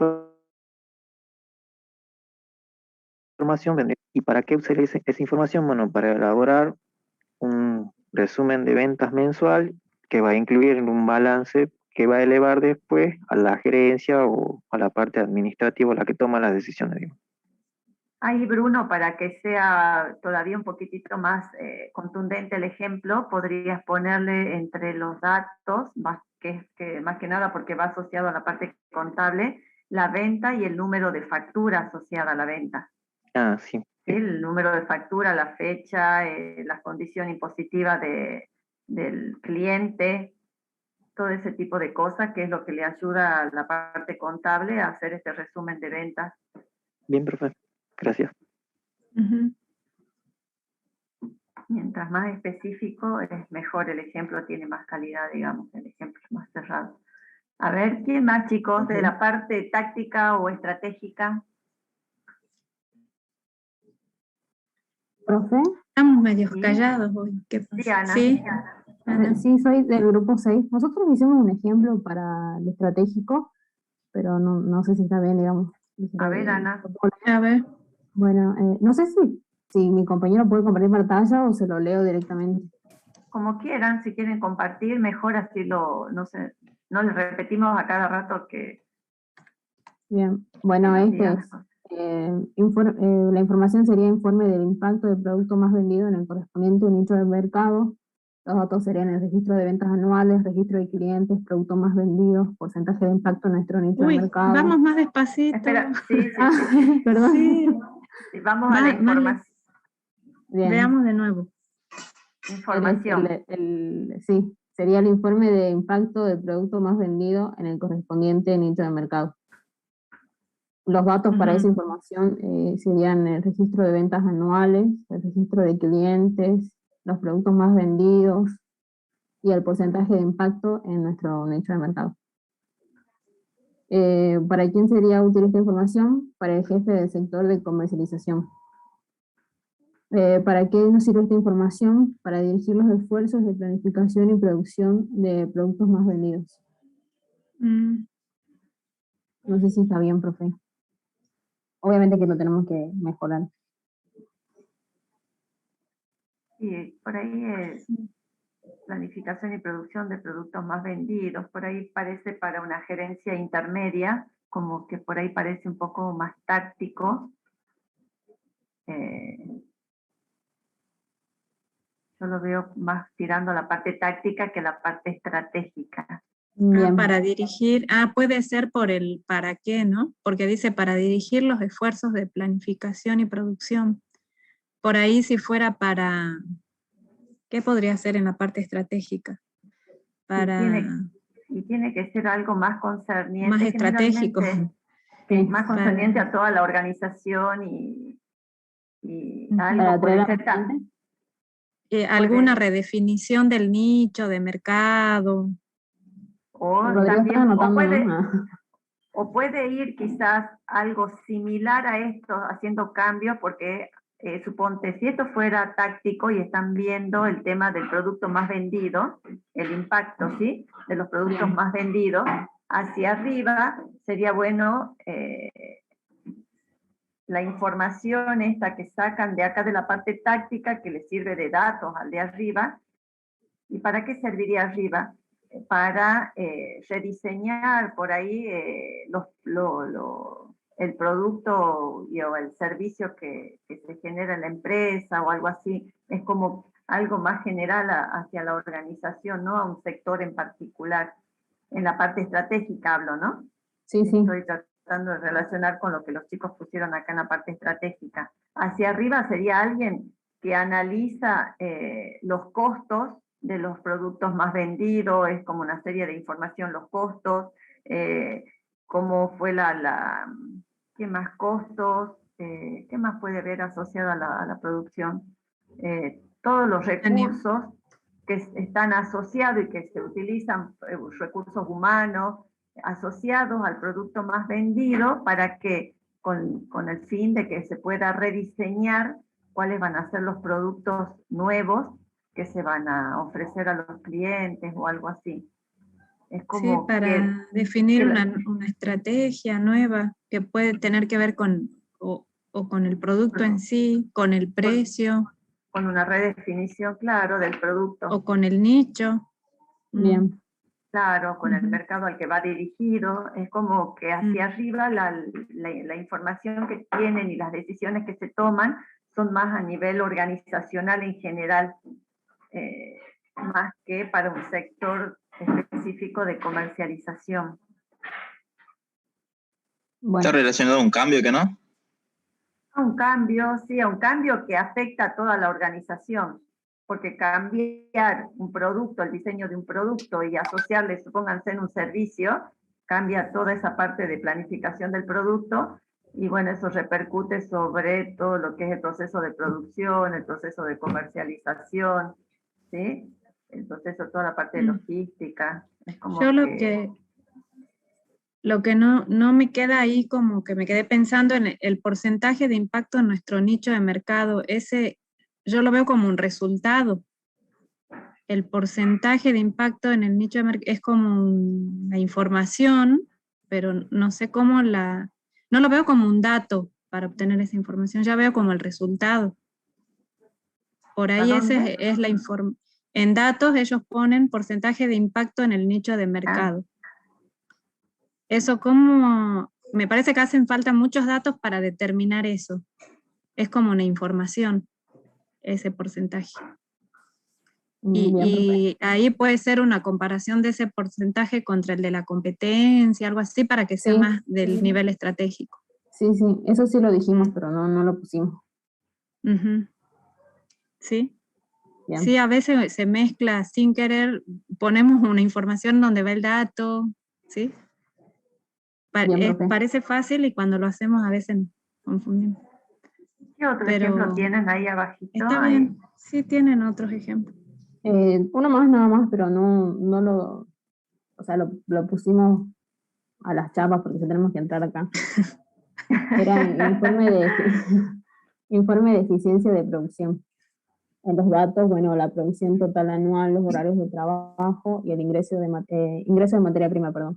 información vendría. ¿Y para qué usar esa información? Bueno, para elaborar un resumen de ventas mensual que va a incluir un balance que va a elevar después a la gerencia o a la parte administrativa, la que toma las decisiones, digamos. ahí, Bruno, para que sea todavía un poquitito más contundente el ejemplo, podrías ponerle entre los datos, más que nada porque va asociado a la parte contable, la venta y el número de factura asociada a la venta. Ah, sí. El número de factura, la fecha, la condición impositiva del cliente, todo ese tipo de cosas, que es lo que le ayuda a la parte contable a hacer este resumen de ventas. Bien, profe. Gracias. Mientras más específico es mejor, el ejemplo tiene más calidad, digamos, el ejemplo es más cerrado. A ver, ¿quién más, chicos, de la parte táctica o estratégica? ¿Profe? Estamos medio ¿Sí? callados hoy. ¿Qué pasa? Sí, Ana. Sí. Ana. Sí, soy del grupo 6. Nosotros hicimos un ejemplo para el estratégico, pero no sé si está bien, digamos. A ver, Ana. A ver. Bueno, no sé si mi compañero puede compartir pantalla o se lo leo directamente. Como quieran, si quieren compartir, mejor así no les repetimos a cada rato que... Bien, bueno, la información sería informe del impacto del producto más vendido en el correspondiente nicho de mercado. Los datos serían el registro de ventas anuales, registro de clientes, productos más vendidos, porcentaje de impacto en nuestro nicho de mercado. Vamos más despacito. Espera, sí. Perdón. Sí, vamos a la información. Bien. Veamos de nuevo. Información. Sí, sería el informe de impacto del producto más vendido en el correspondiente nicho de mercado. Los datos para esa información serían el registro de ventas anuales, el registro de clientes, los productos más vendidos y el porcentaje de impacto en nuestro nicho de mercado. ¿Para quién sería útil esta información? Para el jefe del sector de comercialización. ¿Para qué nos sirve esta información? Para dirigir los esfuerzos de planificación y producción de productos más vendidos. No sé si está bien, profe. Obviamente que lo tenemos que mejorar. Y por ahí es planificación y producción de productos más vendidos, por ahí parece para una gerencia intermedia, como que por ahí parece un poco más táctico. Yo lo veo más tirando a la parte táctica que la parte estratégica. Bien. Para dirigir, puede ser por el para qué, ¿no? Porque dice para dirigir los esfuerzos de planificación y producción. Por ahí si fuera para, ¿qué podría ser en la parte estratégica? Para... Y tiene que ser algo más concerniente. Más estratégico. Más concerniente a toda la organización y algo puede ser alguna redefinición del nicho de mercado. O puede ir quizás algo similar a esto, haciendo cambios, porque suponte, si esto fuera táctico y están viendo el tema del producto más vendido, el impacto, ¿sí?, de los productos más vendidos, hacia arriba sería bueno la información esta que sacan de acá de la parte táctica, que les sirve de datos al de arriba. ¿Y para qué serviría arriba? Para rediseñar por ahí el producto o el servicio que se genera en la empresa o algo así. Es como algo más general hacia la organización, no a un sector en particular. En la parte estratégica hablo, ¿no? Sí, sí. Estoy tratando de relacionar con lo que los chicos pusieron acá en la parte estratégica. Hacia arriba sería alguien que analiza los costos de los productos más vendidos, es como una serie de información, los costos, cómo fue qué más costos, qué más puede haber asociado a la producción, todos los recursos que están asociados y que se utilizan, recursos humanos, asociados al producto más vendido, para que con el fin de que se pueda rediseñar cuáles van a ser los productos nuevos que se van a ofrecer a los clientes o algo así. Es como sí, para definir una estrategia nueva que puede tener que ver con con el producto en sí, con el precio. Con una redefinición, claro, del producto. O con el nicho. Bien. Claro, con el mercado al que va dirigido. Es como que hacia arriba la información que tienen y las decisiones que se toman son más a nivel organizacional en general, más que para un sector específico de comercialización. Bueno. ¿Está relacionado a un cambio que no? A un cambio, sí, a un cambio que afecta a toda la organización, porque cambiar un producto, el diseño de un producto y asociarle, supónganse, en un servicio, cambia toda esa parte de planificación del producto, y bueno, eso repercute sobre todo lo que es el proceso de producción, el proceso de comercialización, ¿sí? El proceso, toda la parte de logística. Es como yo lo que no me queda ahí, como que me quedé pensando en el porcentaje de impacto en nuestro nicho de mercado. Ese yo lo veo como un resultado. El porcentaje de impacto en el nicho de mercado es como una información, pero no sé cómo no lo veo como un dato para obtener esa información, ya veo como el resultado. Por ahí ese es la información. En datos ellos ponen porcentaje de impacto en el nicho de mercado. Eso como, me parece que hacen falta muchos datos para determinar eso. Es como una información, ese porcentaje. Y ahí puede ser una comparación de ese porcentaje contra el de la competencia, algo así, para que sea más del nivel estratégico. Sí, sí, eso sí lo dijimos, pero no lo pusimos. Sí. Bien. Sí, a veces se mezcla sin querer, ponemos una información donde va el dato, ¿sí? Parece fácil y cuando lo hacemos a veces nos confundimos. ¿Qué otro ejemplo tienen ahí abajito? Está bien, sí tienen otros ejemplos. Uno más nada más, pero no lo, o sea, lo pusimos a las chapas porque ya tenemos que entrar acá. Era informe de eficiencia de producción. En los datos, bueno, la producción total anual, los horarios de trabajo y el ingreso de materia prima, perdón.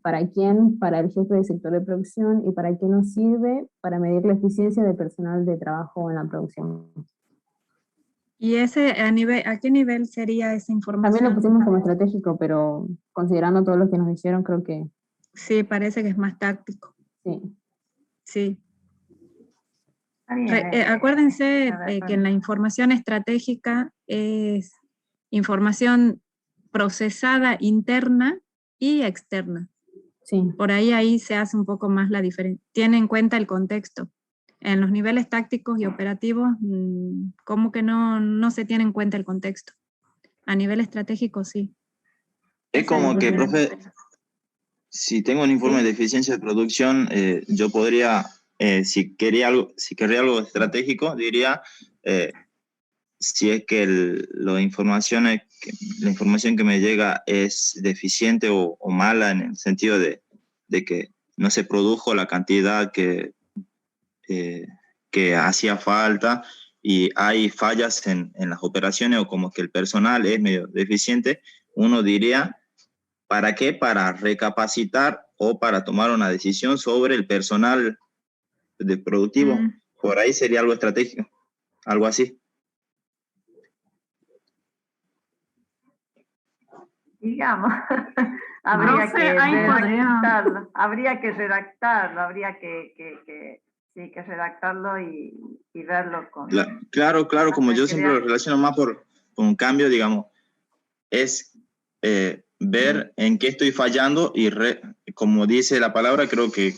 ¿Para quién? Para el jefe del sector de producción, y para qué nos sirve para medir la eficiencia del personal de trabajo en la producción. ¿Y ese a qué nivel sería esa información? También lo pusimos como estratégico, pero considerando todo lo que nos dijeron, creo que... Sí, parece que es más táctico. Sí. Sí. Acuérdense que en la información estratégica es información procesada interna y externa. Sí. Por ahí se hace un poco más la diferencia. Tiene en cuenta el contexto. En los niveles tácticos y operativos, como que no se tiene en cuenta el contexto. A nivel estratégico, sí. Es como que, profe, si tengo un informe de eficiencia de producción, yo podría, si querría algo estratégico, diría, si es que la información que me llega es deficiente o mala, en el sentido de que no se produjo la cantidad que hacía falta y hay fallas en las operaciones, o como que el personal es medio deficiente, uno diría, ¿para qué? Para recapacitar o para tomar una decisión sobre el personal de productivo. Por ahí sería algo estratégico, algo así. Digamos, habría que redactarlo y verlo con... Claro, como yo siempre lo relaciono más por un cambio, digamos, es ver en qué estoy fallando y, como dice la palabra, creo que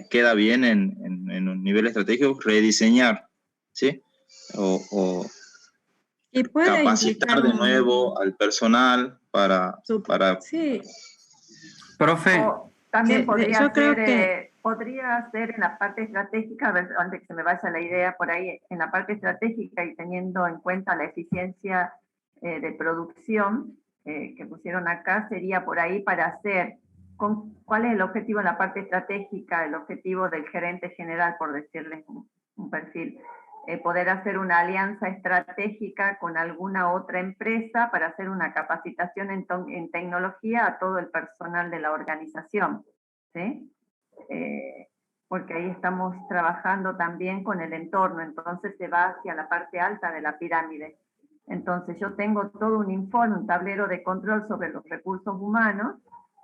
queda bien en un nivel estratégico, rediseñar, ¿sí? Y puede capacitar de nuevo al personal para... Sí. Profe. También podría ser en la parte estratégica, a ver, antes que se me vaya la idea por ahí, en la parte estratégica y teniendo en cuenta la eficiencia de producción que pusieron acá, sería por ahí para hacer, ¿cuál es el objetivo en la parte estratégica? El objetivo del gerente general, por decirles un perfil. Poder hacer una alianza estratégica con alguna otra empresa para hacer una capacitación en tecnología a todo el personal de la organización, ¿sí? Porque ahí estamos trabajando también con el entorno, entonces se va hacia la parte alta de la pirámide. Entonces yo tengo todo un informe, un tablero de control sobre los recursos humanos,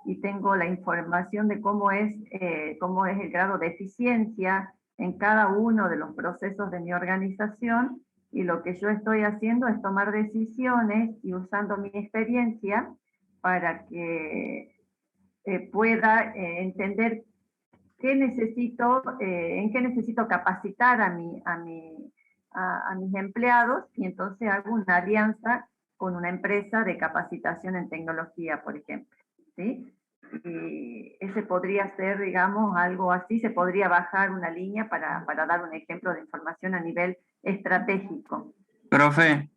y tengo la información de cómo es el grado de eficiencia en cada uno de los procesos de mi organización, y lo que yo estoy haciendo es tomar decisiones y usando mi experiencia para que pueda entender en qué necesito capacitar a mis empleados, y entonces hago una alianza con una empresa de capacitación en tecnología, por ejemplo, ¿sí? Y ese podría ser, digamos, algo así, se podría bajar una línea para dar un ejemplo de información a nivel estratégico. Profe,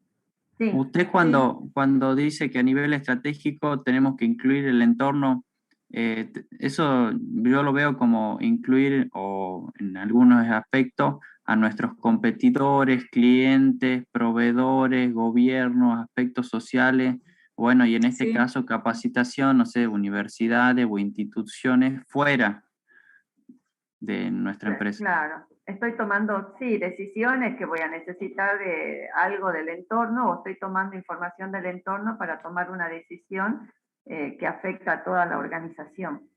sí, usted cuando dice que a nivel estratégico tenemos que incluir el entorno, eso yo lo veo como incluir, o en algunos aspectos, a nuestros competidores, clientes, proveedores, gobiernos, aspectos sociales. Bueno, y en este caso capacitación, no sé, universidades o instituciones fuera de nuestra empresa. Claro, estoy tomando, decisiones que voy a necesitar de algo del entorno, o estoy tomando información del entorno para tomar una decisión que afecta a toda la organización.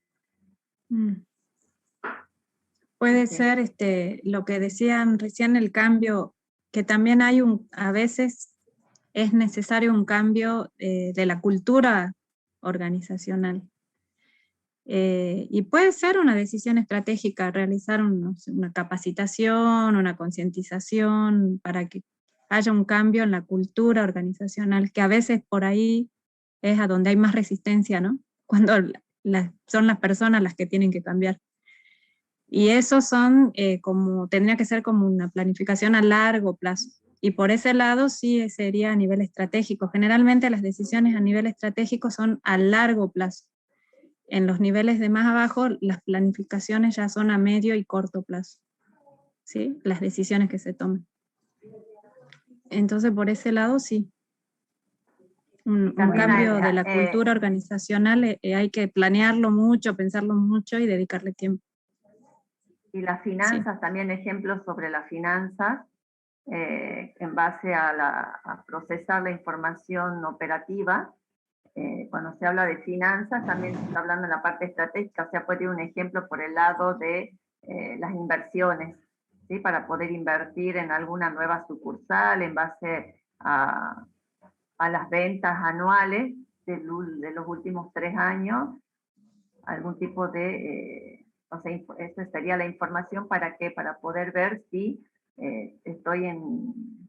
Puede ser lo que decían recién, el cambio, que también hay a veces es necesario un cambio de la cultura organizacional. Y puede ser una decisión estratégica realizar una capacitación, una concientización para que haya un cambio en la cultura organizacional, que a veces por ahí es a donde hay más resistencia, ¿no? Cuando son las personas las que tienen que cambiar. Y eso tendría que ser como una planificación a largo plazo. Y por ese lado sí sería a nivel estratégico. Generalmente las decisiones a nivel estratégico son a largo plazo. En los niveles de más abajo, las planificaciones ya son a medio y corto plazo, ¿sí? Las decisiones que se toman. Entonces, por ese lado, sí. Un También cambio hay, de la cultura organizacional, hay que planearlo mucho, pensarlo mucho y dedicarle tiempo. Y las finanzas, también ejemplos sobre las finanzas, en base a procesar la información operativa. Cuando se habla de finanzas, también se está hablando en la parte estratégica, o sea, puede ir un ejemplo por el lado de las inversiones, ¿sí? Para poder invertir en alguna nueva sucursal en base a las ventas anuales de los últimos 3 años, algún tipo de, o sea, esa sería la información para qué, para poder ver si estoy en,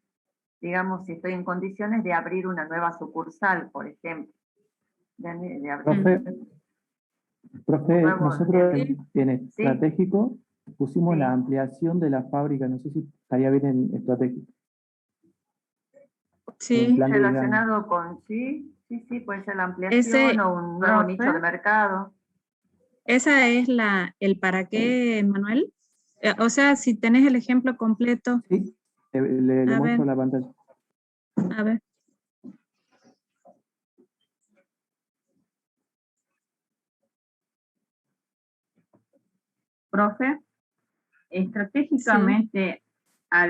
digamos, si estoy en condiciones de abrir una nueva sucursal, por ejemplo. De abrir Profe, nosotros en Sí. estratégico pusimos Sí. la ampliación de la fábrica, no sé si estaría bien en estratégico. Sí. plan de Relacionado con, sí, puede ser la ampliación o un nuevo nicho de mercado. Esa es el para qué, Manuel. O sea, si tenés el ejemplo completo. Sí, le A muestro ver. la pantalla. A ver. Profe, estratégicamente a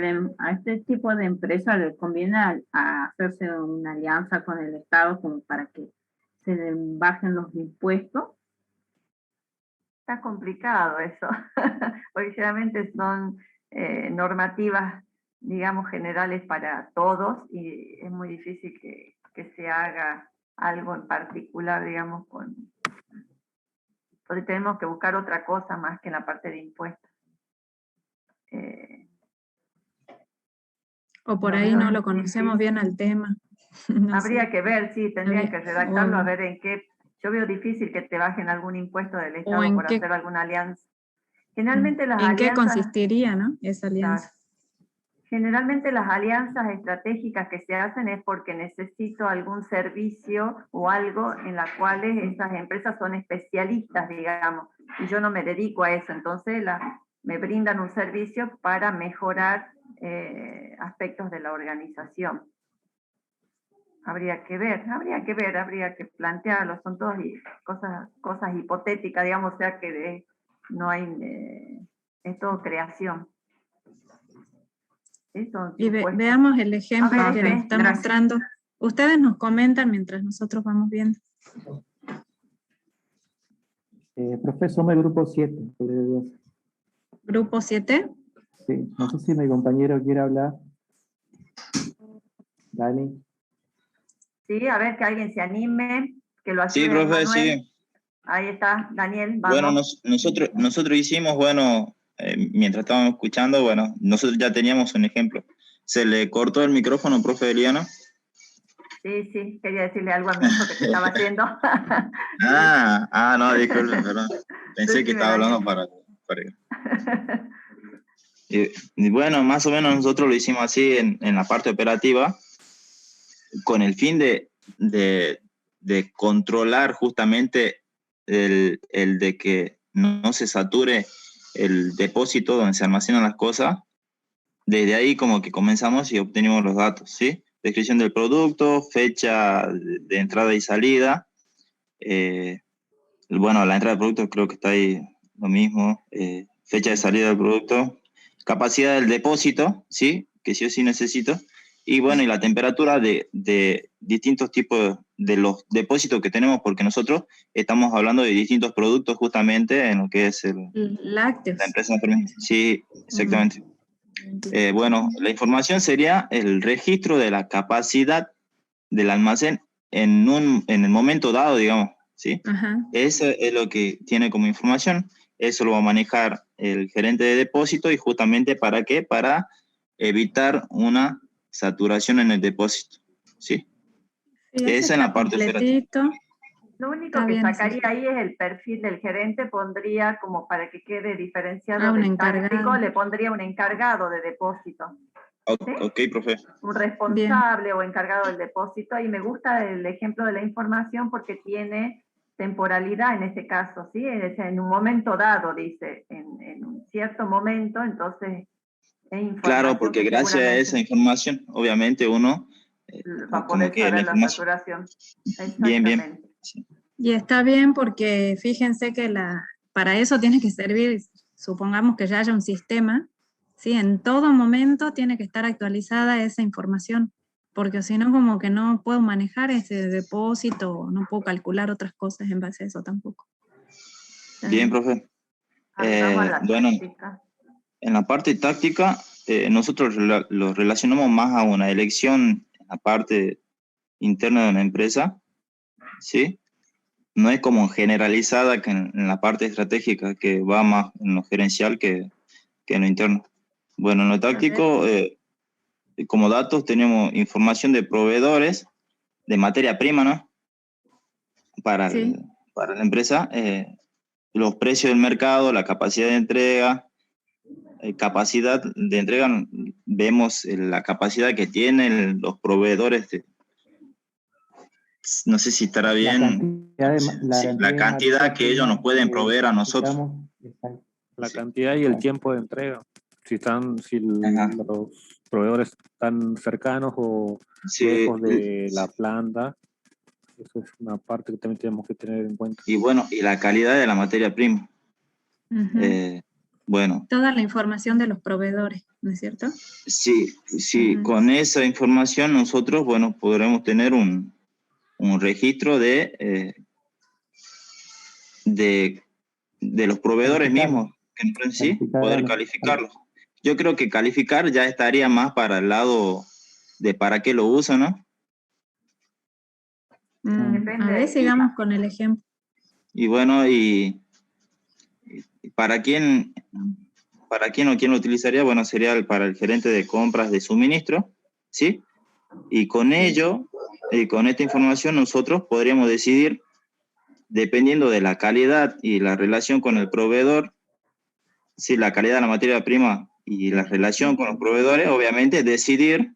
este tipo de empresas les conviene a hacerse una alianza con el Estado como para que se le bajen los impuestos. Está complicado eso, porque generalmente son normativas, digamos, generales para todos y es muy difícil que se haga algo en particular, digamos, porque tenemos que buscar otra cosa más que en la parte de impuestos. O por ahí no lo conocemos bien al tema. No Habría sé. que ver, sí, tendrían que redactarlo, a ver en qué. Yo veo difícil que te bajen algún impuesto del Estado en por qué- hacer alguna alianza. Generalmente las ¿En qué alianzas. consistiría, no? Esa alianza. Claro. Generalmente las alianzas estratégicas que se hacen es porque necesito algún servicio o algo en la cual esas empresas son especialistas, digamos, y yo no me dedico a eso, entonces me brindan un servicio para mejorar aspectos de la organización. Habría que ver, habría que plantearlo, son todas cosas hipotéticas, digamos, o sea que no hay, es todo creación. Y veamos el ejemplo que nos está gracias. mostrando. Ustedes nos comentan mientras nosotros vamos viendo. Profe, somos el grupo 7. ¿Grupo 7? Sí, no sé si mi compañero quiere hablar. Dani. Sí, a ver que alguien se anime, que lo ayude. Sí, profe, Manuel. sí. Ahí está, Daniel, vamos. Bueno, nosotros hicimos, bueno, mientras estábamos escuchando, bueno, nosotros ya teníamos un ejemplo. ¿Se le cortó el micrófono, profe Eliana? Sí, quería decirle algo a mi hijo que te estaba haciendo. No, disculpe, perdón. Pensé que estaba hablando para... Y bueno, más o menos nosotros lo hicimos así en la parte operativa, con el fin de controlar justamente el de que no se sature el depósito donde se almacenan las cosas. Desde ahí como que comenzamos y obtenemos los datos, ¿sí? Descripción del producto, fecha de entrada y salida. Bueno, la entrada del producto creo que está ahí lo mismo. Fecha de salida del producto. Capacidad del depósito, ¿sí? Que sí o sí necesito. Y bueno, y la temperatura de distintos tipos de los depósitos que tenemos, porque nosotros estamos hablando de distintos productos justamente en lo que es lácteos. La empresa. Sí, exactamente. Bueno, la información sería el registro de la capacidad del almacén en el momento dado, digamos, ¿sí? Eso es lo que tiene como información. Eso lo va a manejar el gerente de depósito y justamente ¿para qué? Para evitar una saturación en el depósito, ¿sí? Esa es la parte operativa. Lo único que sacaría ahí es el perfil del gerente, pondría como para que quede diferenciado del táctico, le pondría un encargado de depósito. ¿Sí? Ok, profe. Un responsable o encargado del depósito, y me gusta el ejemplo de la información porque tiene temporalidad en este caso, ¿sí? En un momento dado, dice, en un cierto momento, entonces es información. Claro, porque gracias a esa información, obviamente uno va a como poder que la saber la información. saturación. Bien, bien. Exactamente. Sí. Y está bien porque fíjense que para eso tiene que servir, supongamos que ya haya un sistema, ¿sí? En todo momento tiene que estar actualizada esa información, porque si no como que no puedo manejar ese depósito, no puedo calcular otras cosas en base a eso tampoco. Bien, profe. Pasamos a la Bueno, táctica. en la parte táctica, nosotros lo relacionamos más a una elección en la parte interna de una empresa, ¿sí? No es como generalizada que en la parte estratégica, que va más en lo gerencial que en lo interno. Bueno, en lo táctico, como datos tenemos información de proveedores, de materia prima, ¿no? Para la empresa, los precios del mercado, la capacidad de entrega, vemos la capacidad que tienen los proveedores no sé si estará bien, la cantidad que ellos nos pueden proveer a nosotros. La cantidad y el tiempo de entrega. Si los proveedores están cercanos o lejos de la planta, eso es una parte que también tenemos que tener en cuenta. Y bueno, y la calidad de la materia prima. Bueno. Toda la información de los proveedores, ¿no es cierto? Sí, con esa información nosotros, bueno, podremos tener un registro de los proveedores mismos, ¿sí? Poder calificarlos. Yo creo que calificar ya estaría más para el lado de para qué lo usan, ¿no? A ver, sigamos con el ejemplo. Y bueno, y ¿para quién o quién lo utilizaría? Bueno, sería para el gerente de compras de suministro, ¿sí? Y con ello, con esta información nosotros podríamos decidir, dependiendo de la calidad y la relación con el proveedor, si la calidad de la materia prima y la relación con los proveedores, obviamente decidir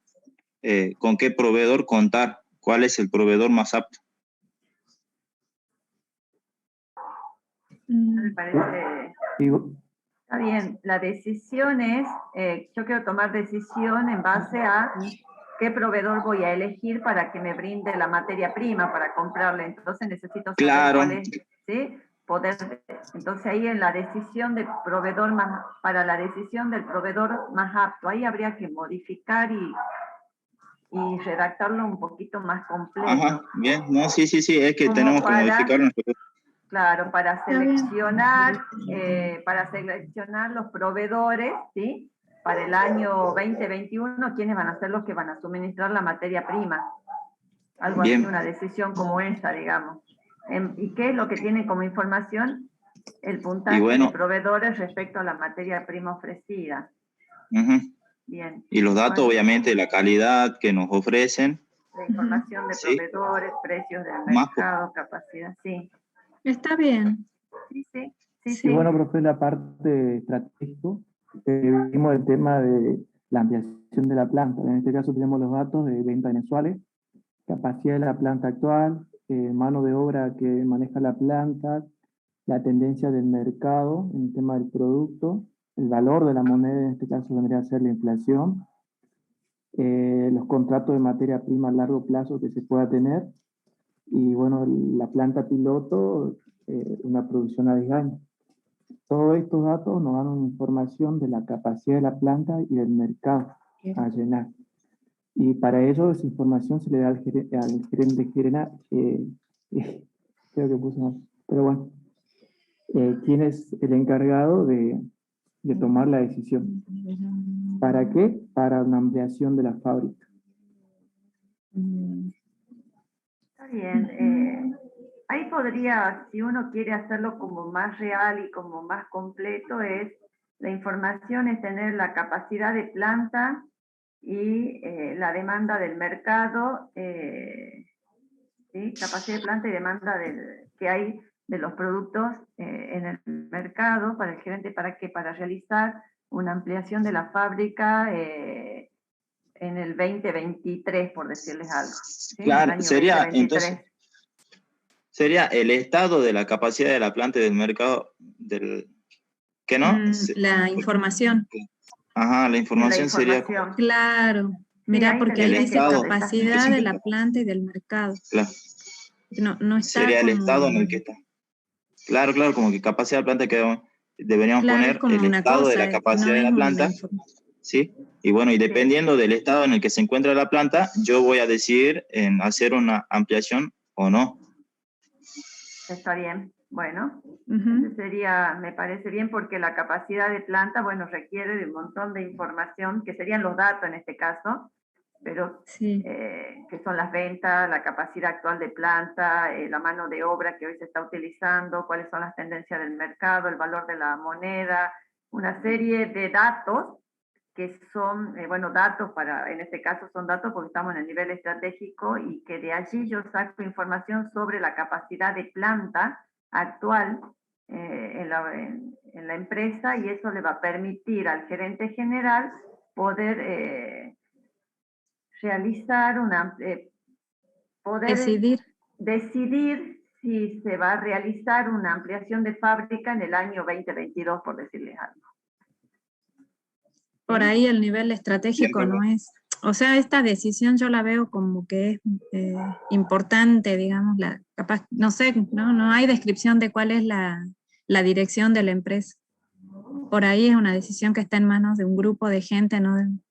con qué proveedor contar, cuál es el proveedor más apto. Me parece... Está bien, la decisión es, yo quiero tomar decisión en base a qué proveedor voy a elegir para que me brinde la materia prima para comprarle. Entonces necesito saber cuál es, ¿sí? Entonces ahí en la decisión del proveedor para la decisión del proveedor más apto, ahí habría que modificar y redactarlo un poquito más completo. Ajá, bien, no, sí, es que tenemos que modificarlo. Claro, para seleccionar los proveedores, ¿sí? Para el año 2021, ¿quiénes van a ser los que van a suministrar la materia prima? Algo así, una decisión como esa, digamos. ¿Y qué es lo que tiene como información? El puntaje de proveedores respecto a la materia prima ofrecida. Bien. Y los datos, obviamente, la calidad que nos ofrecen. La información de proveedores, precios del mercado, capacidad, sí. Está bien. Sí, bueno, profe, la parte estratégica, vimos el tema de la ampliación de la planta. En este caso tenemos los datos de ventas mensuales, capacidad de la planta actual, mano de obra que maneja la planta, la tendencia del mercado en el tema del producto, el valor de la moneda, en este caso vendría a ser la inflación, los contratos de materia prima a largo plazo que se pueda tener, y bueno, la planta piloto, una producción a 10 años. Todos estos datos nos dan una información de la capacidad de la planta y del mercado a llenar. Y para ello esa información se le da al gerente general, creo que puse mal, pero bueno, ¿quién es el encargado de tomar la decisión? ¿Para qué? Para una ampliación de la fábrica. Está bien. Ahí podría, si uno quiere hacerlo como más real y como más completo, la información es tener la capacidad de planta y la demanda del mercado, ¿sí? Capacidad de planta y demanda que hay de los productos en el mercado para el gerente, ¿para qué? Para realizar una ampliación de la fábrica en el 2023, por decirles algo. ¿Sí? Claro, sería entonces... Sería el estado de la capacidad de la planta y del mercado, ¿qué no? La información. Ajá, la información sería... Claro. Mirá, porque ahí dice estado, capacidad de la planta y del mercado. Claro. No está sería el como... estado en el que está. Claro, como que capacidad de la planta que deberíamos Claro, poner el estado de la capacidad no de la es planta. ¿Sí? Y bueno, y dependiendo del estado en el que se encuentra la planta, yo voy a decidir en hacer una ampliación o no. Está bien. Bueno, ese sería, me parece bien, porque la capacidad de planta, bueno, requiere de un montón de información, que serían los datos en este caso, pero que son las ventas, la capacidad actual de planta, la mano de obra que hoy se está utilizando, cuáles son las tendencias del mercado, el valor de la moneda, una serie de datos que son, bueno, datos para, en este caso son datos porque estamos en el nivel estratégico, y que de allí yo saco información sobre la capacidad de planta actual en la empresa, y eso le va a permitir al gerente general poder realizar decidir si se va a realizar una ampliación de fábrica en el año 2022, por decirles algo. Por ahí el nivel estratégico no es, o sea, esta decisión yo la veo como que es importante, digamos, capaz, no sé, no hay descripción de cuál es la dirección de la empresa. Por ahí es una decisión que está en manos de un grupo de gente,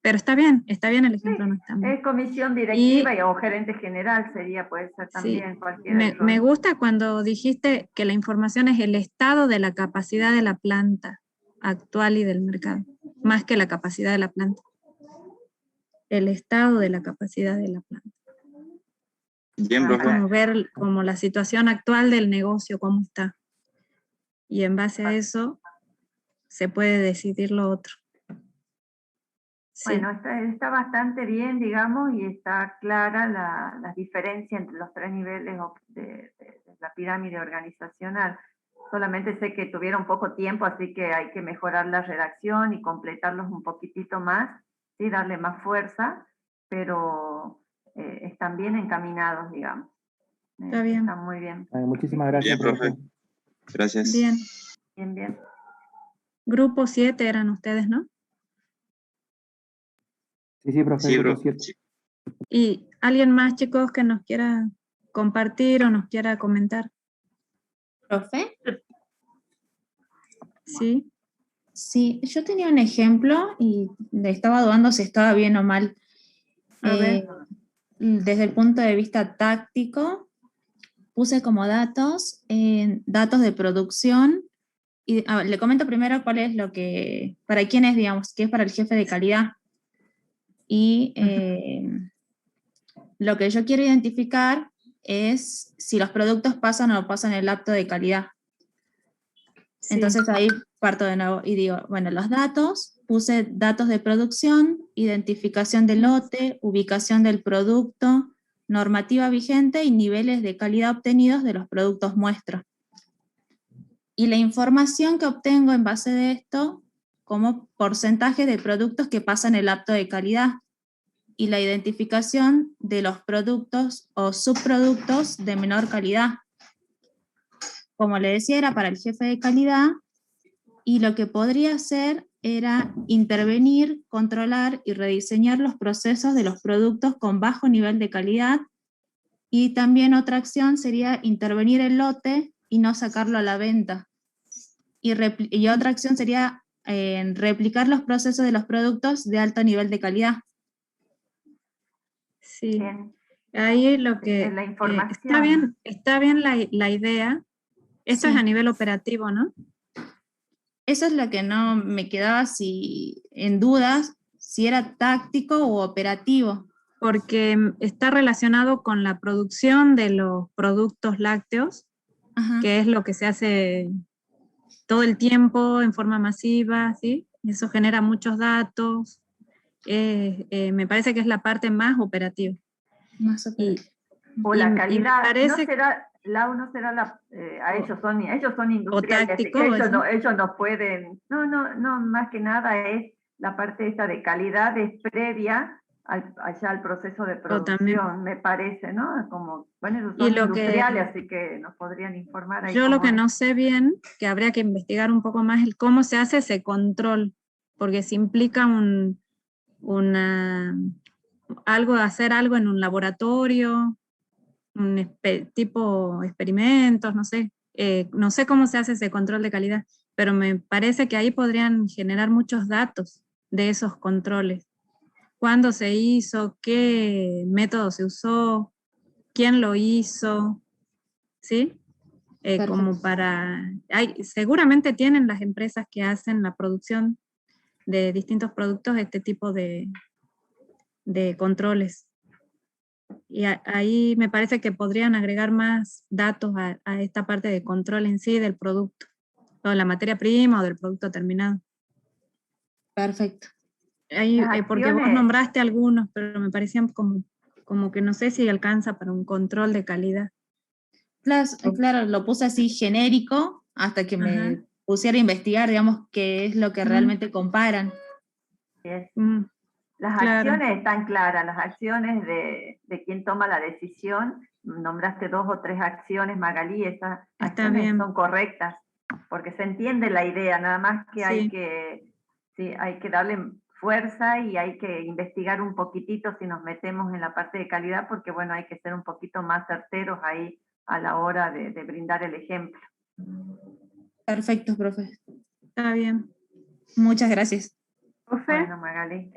pero está bien el ejemplo, no está mal. Es comisión directiva o gerente general puede ser también cualquiera. Me gusta cuando dijiste que la información es el estado de la capacidad de la planta actual y del mercado, más que la capacidad de la planta. El estado de la capacidad de la planta. Bien, profe. Como ver como la situación actual del negocio, cómo está. Y en base a eso se puede decidir lo otro. Sí. Bueno, está bastante bien, digamos, y está clara la diferencia entre los tres niveles de la pirámide organizacional. Solamente sé que tuvieron poco tiempo, así que hay que mejorar la redacción y completarlos un poquitito más, ¿sí? Darle más fuerza, pero están bien encaminados, digamos. Está bien. Están muy bien. Muchísimas gracias, bien, profe. Gracias. Bien. Bien. Grupo 7 eran ustedes, ¿no? Sí, profe. Sí, grupo 7. ¿Y alguien más, chicos, que nos quiera compartir o nos quiera comentar? ¿Profe? Sí. Sí, yo tenía un ejemplo y estaba dudando si estaba bien o mal. A ver. Desde el punto de vista táctico, puse como datos de producción. Y le comento primero cuál es para quién es, digamos, que es para el jefe de calidad. Y lo que yo quiero identificar es si los productos pasan o no pasan el apto de calidad. Sí. Entonces ahí parto de nuevo y digo, bueno, los datos, puse datos de producción, identificación del lote, ubicación del producto, normativa vigente y niveles de calidad obtenidos de los productos muestra. Y la información que obtengo en base de esto, como porcentaje de productos que pasan el apto de calidad, y la identificación de los productos o subproductos de menor calidad. Como le decía, era para el jefe de calidad, y lo que podría hacer era intervenir, controlar y rediseñar los procesos de los productos con bajo nivel de calidad, y también otra acción sería intervenir el lote y no sacarlo a la venta. Y otra acción sería replicar los procesos de los productos de alto nivel de calidad. Sí, ahí lo que la información. Está bien la idea. Esto es a nivel operativo, ¿no? Eso es lo que no me quedaba en dudas, si era táctico o operativo. Porque está relacionado con la producción de los productos lácteos, que es lo que se hace todo el tiempo en forma masiva, ¿sí? Eso genera muchos datos. Me parece que es la parte más operativa. O la calidad, no será ellos son industriales, táctico, ellos no pueden, no, más que nada es la parte esta de calidad, es previa allá al proceso de producción, me parece, ¿no? Como, bueno, ellos son industriales, así que nos podrían informar ahí. Yo lo que no sé bien, que habría que investigar un poco más, el cómo se hace ese control, porque se implica un hacer algo en un laboratorio, tipo experimentos, no sé. No sé cómo se hace ese control de calidad, pero me parece que ahí podrían generar muchos datos de esos controles. ¿Cuándo se hizo? ¿Qué método se usó? ¿Quién lo hizo? ¿Sí? Como para... seguramente tienen las empresas que hacen la producción de distintos productos este tipo de controles. Y ahí me parece que podrían agregar más datos a esta parte de control en sí del producto, o de la materia prima o del producto terminado. Perfecto. Ahí, porque vos nombraste algunos, pero me parecían como que no sé si alcanza para un control de calidad. Claro, lo puse así genérico hasta que me pusiera a investigar, digamos, qué es lo que realmente comparan. Las acciones están claras, las acciones de quien toma la decisión. Nombraste 2 o 3 acciones, Magalí, esas acciones son correctas, porque se entiende la idea, nada más que hay que darle fuerza y hay que investigar un poquitito si nos metemos en la parte de calidad, porque bueno, hay que ser un poquito más certeros ahí a la hora de brindar el ejemplo. Perfecto, profe. Está bien. Muchas gracias. Profe, bueno, Magali.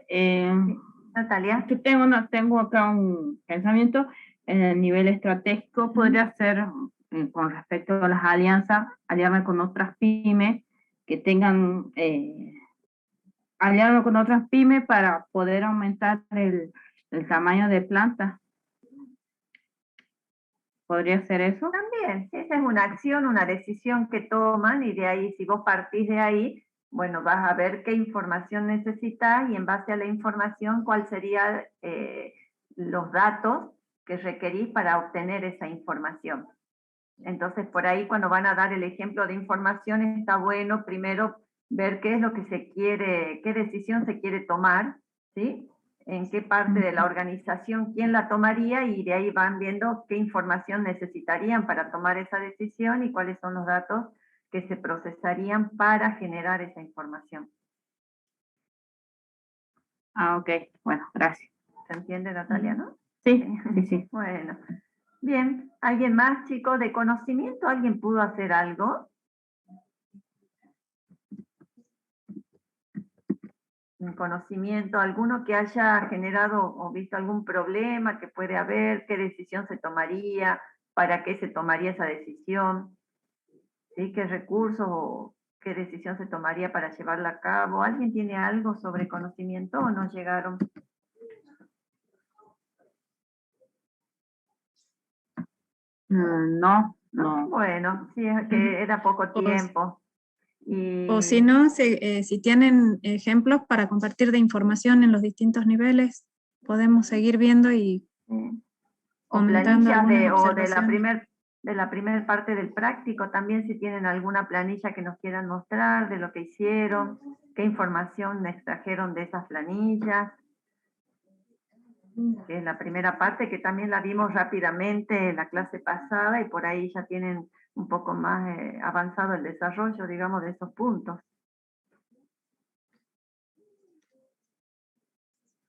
Natalia. Yo tengo acá un pensamiento en el nivel estratégico. Podría ser con respecto a las alianzas, aliarme con otras pymes que tengan, aliarme con otras pymes para poder aumentar el tamaño de plantas. ¿Podría ser eso? También, esa es una acción, una decisión que toman y de ahí, si vos partís de ahí, bueno, vas a ver qué información necesitas y en base a la información, cuál serían los datos que requerís para obtener esa información. Entonces, por ahí cuando van a dar el ejemplo de información, está bueno primero ver qué es lo que se quiere, qué decisión se quiere tomar, ¿sí? En qué parte de la organización, quién la tomaría, y de ahí van viendo qué información necesitarían para tomar esa decisión y cuáles son los datos que se procesarían para generar esa información. Ok, bueno, gracias. ¿Se entiende, Natalia, no? Sí, sí. Bueno, bien. ¿Alguien más, chicos, de conocimiento? ¿Alguien pudo hacer algo? Un conocimiento, alguno que haya generado o visto algún problema que puede haber, qué decisión se tomaría, para qué se tomaría esa decisión, ¿sí? ¿Qué recursos o qué decisión se tomaría para llevarla a cabo? ¿Alguien tiene algo sobre conocimiento o no llegaron? No. Bueno, sí, es que era poco tiempo. O si no, si tienen ejemplos para compartir de información en los distintos niveles, podemos seguir viendo y comentando planillas de la primer parte del práctico, también si tienen alguna planilla que nos quieran mostrar de lo que hicieron, qué información extrajeron de esas planillas, que es la primera parte, que también la vimos rápidamente en la clase pasada, y por ahí ya tienen un poco más avanzado el desarrollo, digamos, de esos puntos.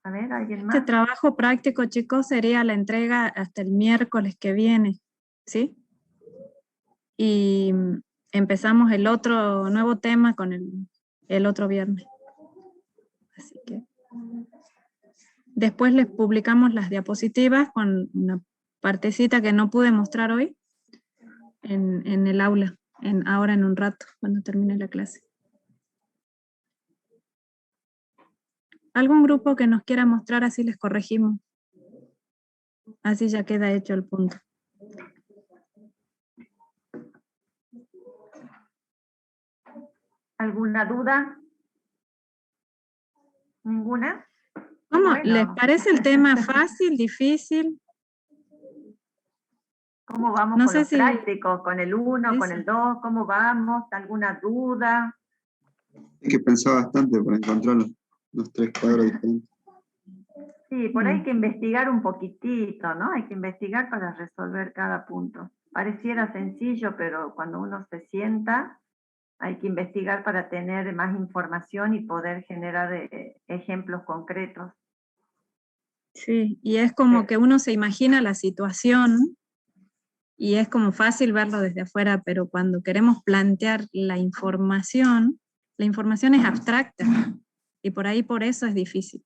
A ver, ¿alguien más? Este trabajo práctico, chicos, sería la entrega hasta el miércoles que viene, ¿sí? Y empezamos el otro nuevo tema con el otro viernes. Así que después les publicamos las diapositivas con una partecita que no pude mostrar hoy en el aula, ahora en un rato, cuando termine la clase. ¿Algún grupo que nos quiera mostrar, así les corregimos? Así ya queda hecho el punto. ¿Alguna duda? ¿Ninguna? ¿Cómo? Bueno. ¿Les parece el tema fácil, difícil? ¿Cómo vamos no con sé los si... prácticos? ¿Con el 1, con el 2? ¿Cómo vamos? ¿Alguna duda? Hay que pensar bastante para encontrar los 3 cuadros diferentes. Sí, por ahí hay que investigar un poquitito, ¿no? Hay que investigar para resolver cada punto. Pareciera sencillo, pero cuando uno se sienta, hay que investigar para tener más información y poder generar ejemplos concretos. Sí, y es como que uno se imagina la situación y es como fácil verlo desde afuera, pero cuando queremos plantear la información es abstracta y por eso es difícil.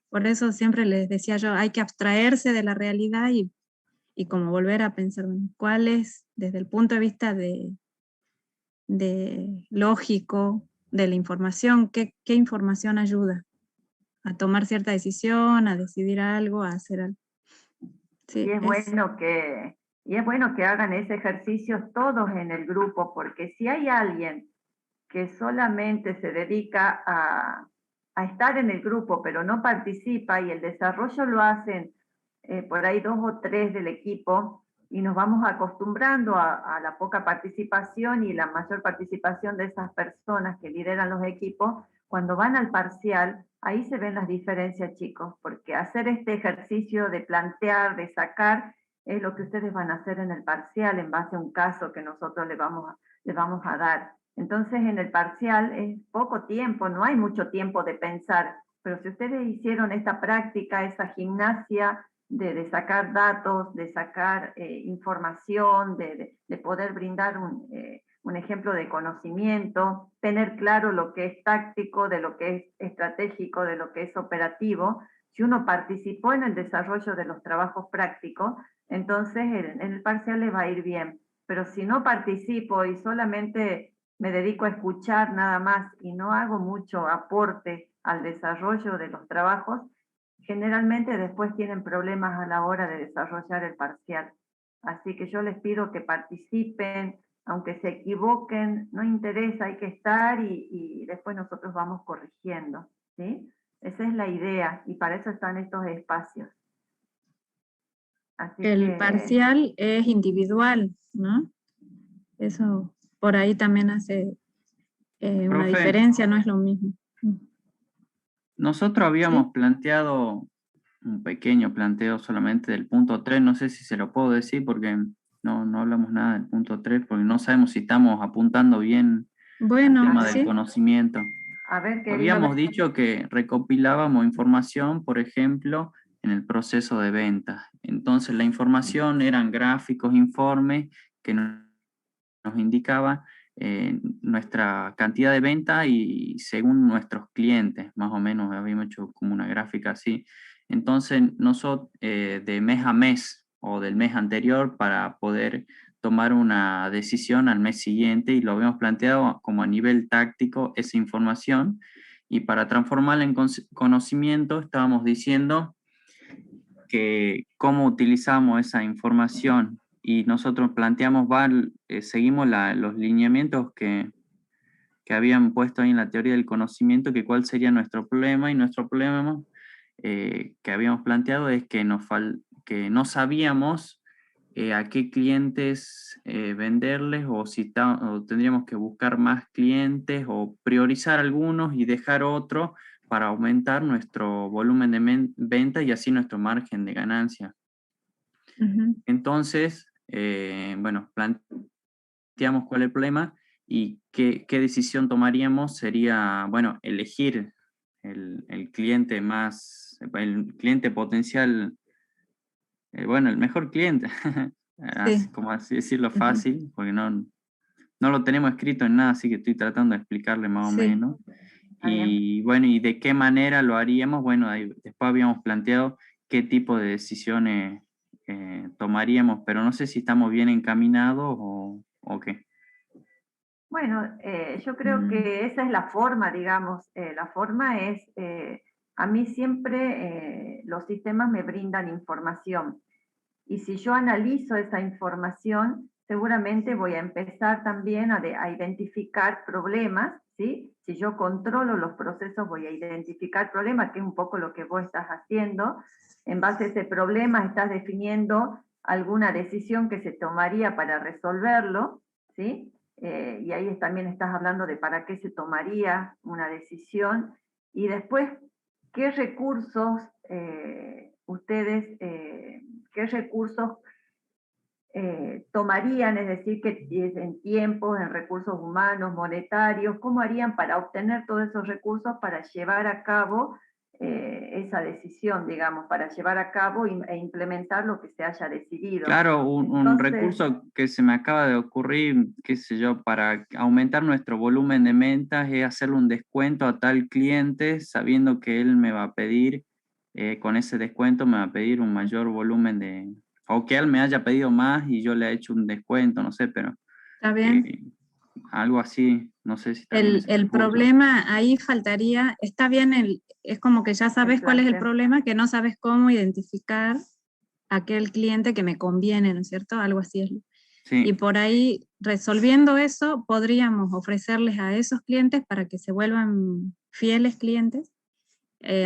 Por eso siempre les decía yo, hay que abstraerse de la realidad y como volver a pensar cuál es, desde el punto de vista de lógico de la información, qué información ayuda a tomar cierta decisión, a decidir algo, a hacer algo. Sí, y es bueno que hagan ese ejercicio todos en el grupo, porque si hay alguien que solamente se dedica a estar en el grupo, pero no participa, y el desarrollo lo hacen por ahí 2 o 3 del equipo, y nos vamos acostumbrando a la poca participación y la mayor participación de esas personas que lideran los equipos, cuando van al parcial, ahí se ven las diferencias, chicos, porque hacer este ejercicio de plantear, de sacar, es lo que ustedes van a hacer en el parcial en base a un caso que nosotros les vamos a dar. Entonces en el parcial es poco tiempo, no hay mucho tiempo de pensar, pero si ustedes hicieron esta práctica, esa gimnasia de sacar datos, de sacar información, de poder brindar un ejemplo de conocimiento, tener claro lo que es táctico, de lo que es estratégico, de lo que es operativo. Si uno participó en el desarrollo de los trabajos prácticos, entonces en el parcial le va a ir bien. Pero si no participo y solamente me dedico a escuchar nada más y no hago mucho aporte al desarrollo de los trabajos, generalmente después tienen problemas a la hora de desarrollar el parcial. Así que yo les pido que participen, aunque se equivoquen, no interesa, hay que estar y después nosotros vamos corrigiendo, ¿sí? Esa es la idea y para eso están estos espacios. Así el parcial es individual, ¿no? Eso por ahí también hace una Profe, diferencia, no es lo mismo. Nosotros habíamos planteado un pequeño planteo solamente del punto 3, no sé si se lo puedo decir porque no hablamos nada del punto 3, porque no sabemos si estamos apuntando bien al tema del conocimiento. A ver, habíamos dicho que recopilábamos información, por ejemplo, en el proceso de venta. Entonces la información eran gráficos, informes que nos indicaban nuestra cantidad de venta y según nuestros clientes, más o menos habíamos hecho como una gráfica así. Entonces nosotros de mes a mes o del mes anterior para poder tomar una decisión al mes siguiente y lo habíamos planteado como a nivel táctico esa información y para transformarla en conocimiento estábamos diciendo que cómo utilizamos esa información y nosotros planteamos, seguimos los lineamientos que habían puesto ahí en la teoría del conocimiento, que cuál sería nuestro problema, y nuestro problema que habíamos planteado es que que no sabíamos a qué clientes venderles o si o tendríamos que buscar más clientes o priorizar algunos y dejar otros para aumentar nuestro volumen de venta y así nuestro margen de ganancia. Entonces, bueno, planteamos cuál es el problema y qué decisión tomaríamos sería, bueno, elegir el cliente el cliente potencial, bueno, el mejor cliente, como así decirlo fácil, porque no lo tenemos escrito en nada, así que estoy tratando de explicarle más o menos. Y bueno, ¿y de qué manera lo haríamos? Bueno, después habíamos planteado qué tipo de decisiones tomaríamos, pero no sé si estamos bien encaminados o qué. Bueno, yo creo que esa es la forma, digamos. La forma es, a mí siempre los sistemas me brindan información. Y si yo analizo esa información, seguramente voy a empezar también a identificar problemas, ¿sí? Si yo controlo los procesos, voy a identificar problemas, que es un poco lo que vos estás haciendo. En base a ese problema estás definiendo alguna decisión que se tomaría para resolverlo, ¿sí? Y ahí también estás hablando de para qué se tomaría una decisión. Y después, ¿qué recursos ustedes... qué recursos tomarían, es decir, que en tiempos, en recursos humanos, monetarios, cómo harían para obtener todos esos recursos para llevar a cabo esa decisión, digamos, para llevar a cabo e implementar lo que se haya decidido. Claro, un recurso que se me acaba de ocurrir, qué sé yo, para aumentar nuestro volumen de ventas es hacerle un descuento a tal cliente sabiendo que él me va a pedir, con ese descuento me va a pedir un mayor volumen de, o que él me haya pedido más y yo le he hecho un descuento, no sé, pero Está bien. algo así, no sé si el problema ahí faltaría, está bien, es como que ya sabes cuál es el problema, que no sabes cómo identificar a aquel cliente que me conviene, ¿no es cierto? Algo así es. Sí. Y por ahí, resolviendo eso, podríamos ofrecerles a esos clientes para que se vuelvan fieles clientes,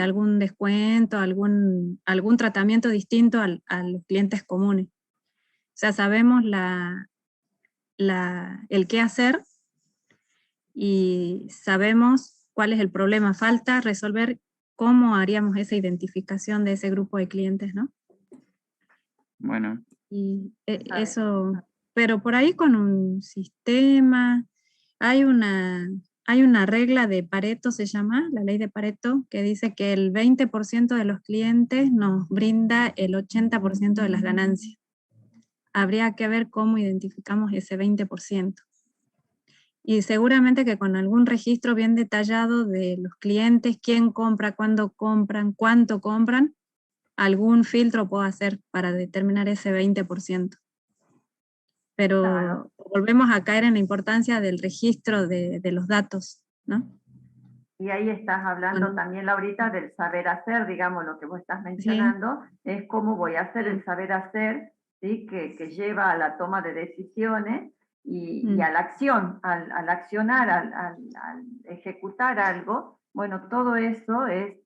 algún descuento, algún tratamiento distinto a los clientes comunes. O sea, sabemos el qué hacer y sabemos cuál es el problema. Falta resolver cómo haríamos esa identificación de ese grupo de clientes, ¿no? Bueno. Y eso, pero por ahí con un sistema, hay una regla de Pareto, se llama, la ley de Pareto, que dice que el 20% de los clientes nos brinda el 80% de las ganancias. Habría que ver cómo identificamos ese 20%. Y seguramente que con algún registro bien detallado de los clientes, quién compra, cuándo compran, cuánto compran, algún filtro puedo hacer para determinar ese 20%. Pero volvemos a caer en la importancia del registro de los datos, ¿no? Y ahí estás hablando también, Laurita, del saber hacer, digamos, lo que vos estás mencionando, es cómo voy a hacer el saber hacer, ¿sí? que lleva a la toma de decisiones y a la acción, al accionar, al ejecutar algo. Bueno, todo eso es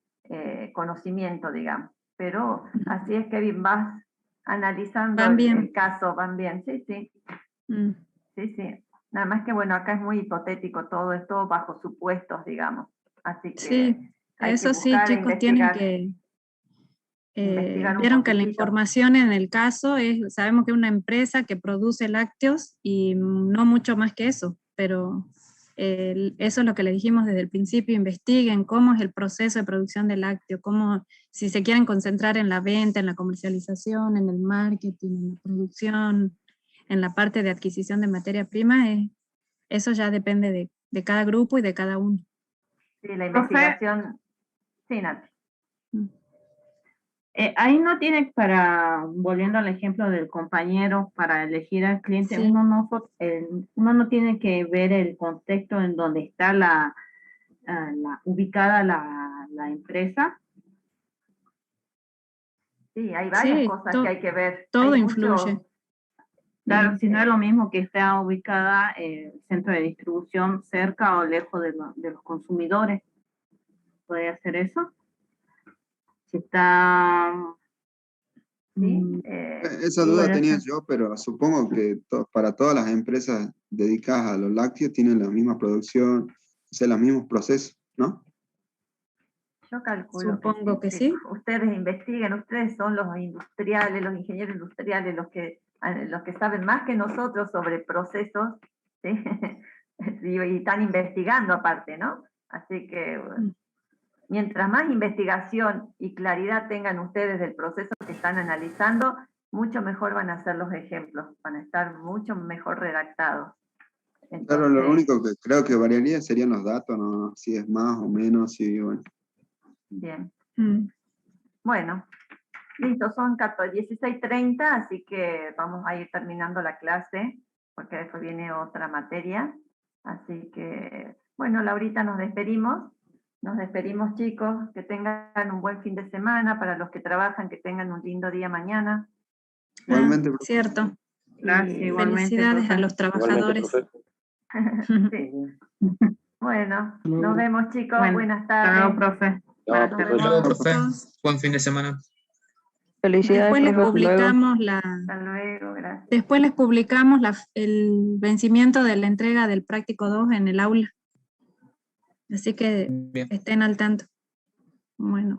conocimiento, digamos. Pero así es que vas analizando el caso, van bien, sí, sí. Sí, sí. Nada más que, bueno, acá es muy hipotético todo, es todo bajo supuestos, digamos. Así que sí, eso sí, chicos, tienen que... vieron que la información en el caso es, sabemos que es una empresa que produce lácteos y no mucho más que eso, pero eso es lo que le dijimos desde el principio, investiguen cómo es el proceso de producción de lácteos, cómo, si se quieren concentrar en la venta, en la comercialización, en el marketing, en la producción, en la parte de adquisición de materia prima, eso ya depende de cada grupo y de cada uno. Sí, la investigación, sí, Nati. Ahí no tiene volviendo al ejemplo del compañero, para elegir al cliente, sí. uno no tiene que ver el contexto en donde está ubicada la empresa. Sí, hay varias cosas que hay que ver. Todo influye. Claro, si no es lo mismo que esté ubicada el centro de distribución cerca o lejos de los consumidores. ¿Puede hacer eso? Si está... ¿Sí? Esa duda tenía yo, pero supongo que para todas las empresas dedicadas a los lácteos tienen la misma producción, o sea, los mismos procesos, ¿no? Yo calculo. Supongo que sí. Ustedes investiguen, ustedes son los industriales, los ingenieros industriales, los que saben más que nosotros sobre procesos, ¿sí? y están investigando aparte, ¿no? Así que mientras más investigación y claridad tengan ustedes del proceso que están analizando, mucho mejor van a ser los ejemplos, van a estar mucho mejor redactados. Entonces, claro, lo único que creo que variaría serían los datos, ¿no? Si es más o menos, si bueno. Bien. Bueno, listo, son 16:30, así que vamos a ir terminando la clase, porque después viene otra materia. Así que, bueno, Laurita, nos despedimos. Nos despedimos, chicos, que tengan un buen fin de semana, para los que trabajan, que tengan un lindo día mañana. Igualmente. Cierto. Gracias, igualmente. Felicidades a los trabajadores. Sí. Bueno, nos vemos, chicos. Bueno, buenas tardes. Hasta luego, profe. Chao, profe. Buen fin de semana. Felicidades, Después les profe, publicamos Hasta luego, gracias. Después les publicamos el vencimiento de la entrega del práctico 2 en el aula. Así que estén al tanto. Bueno.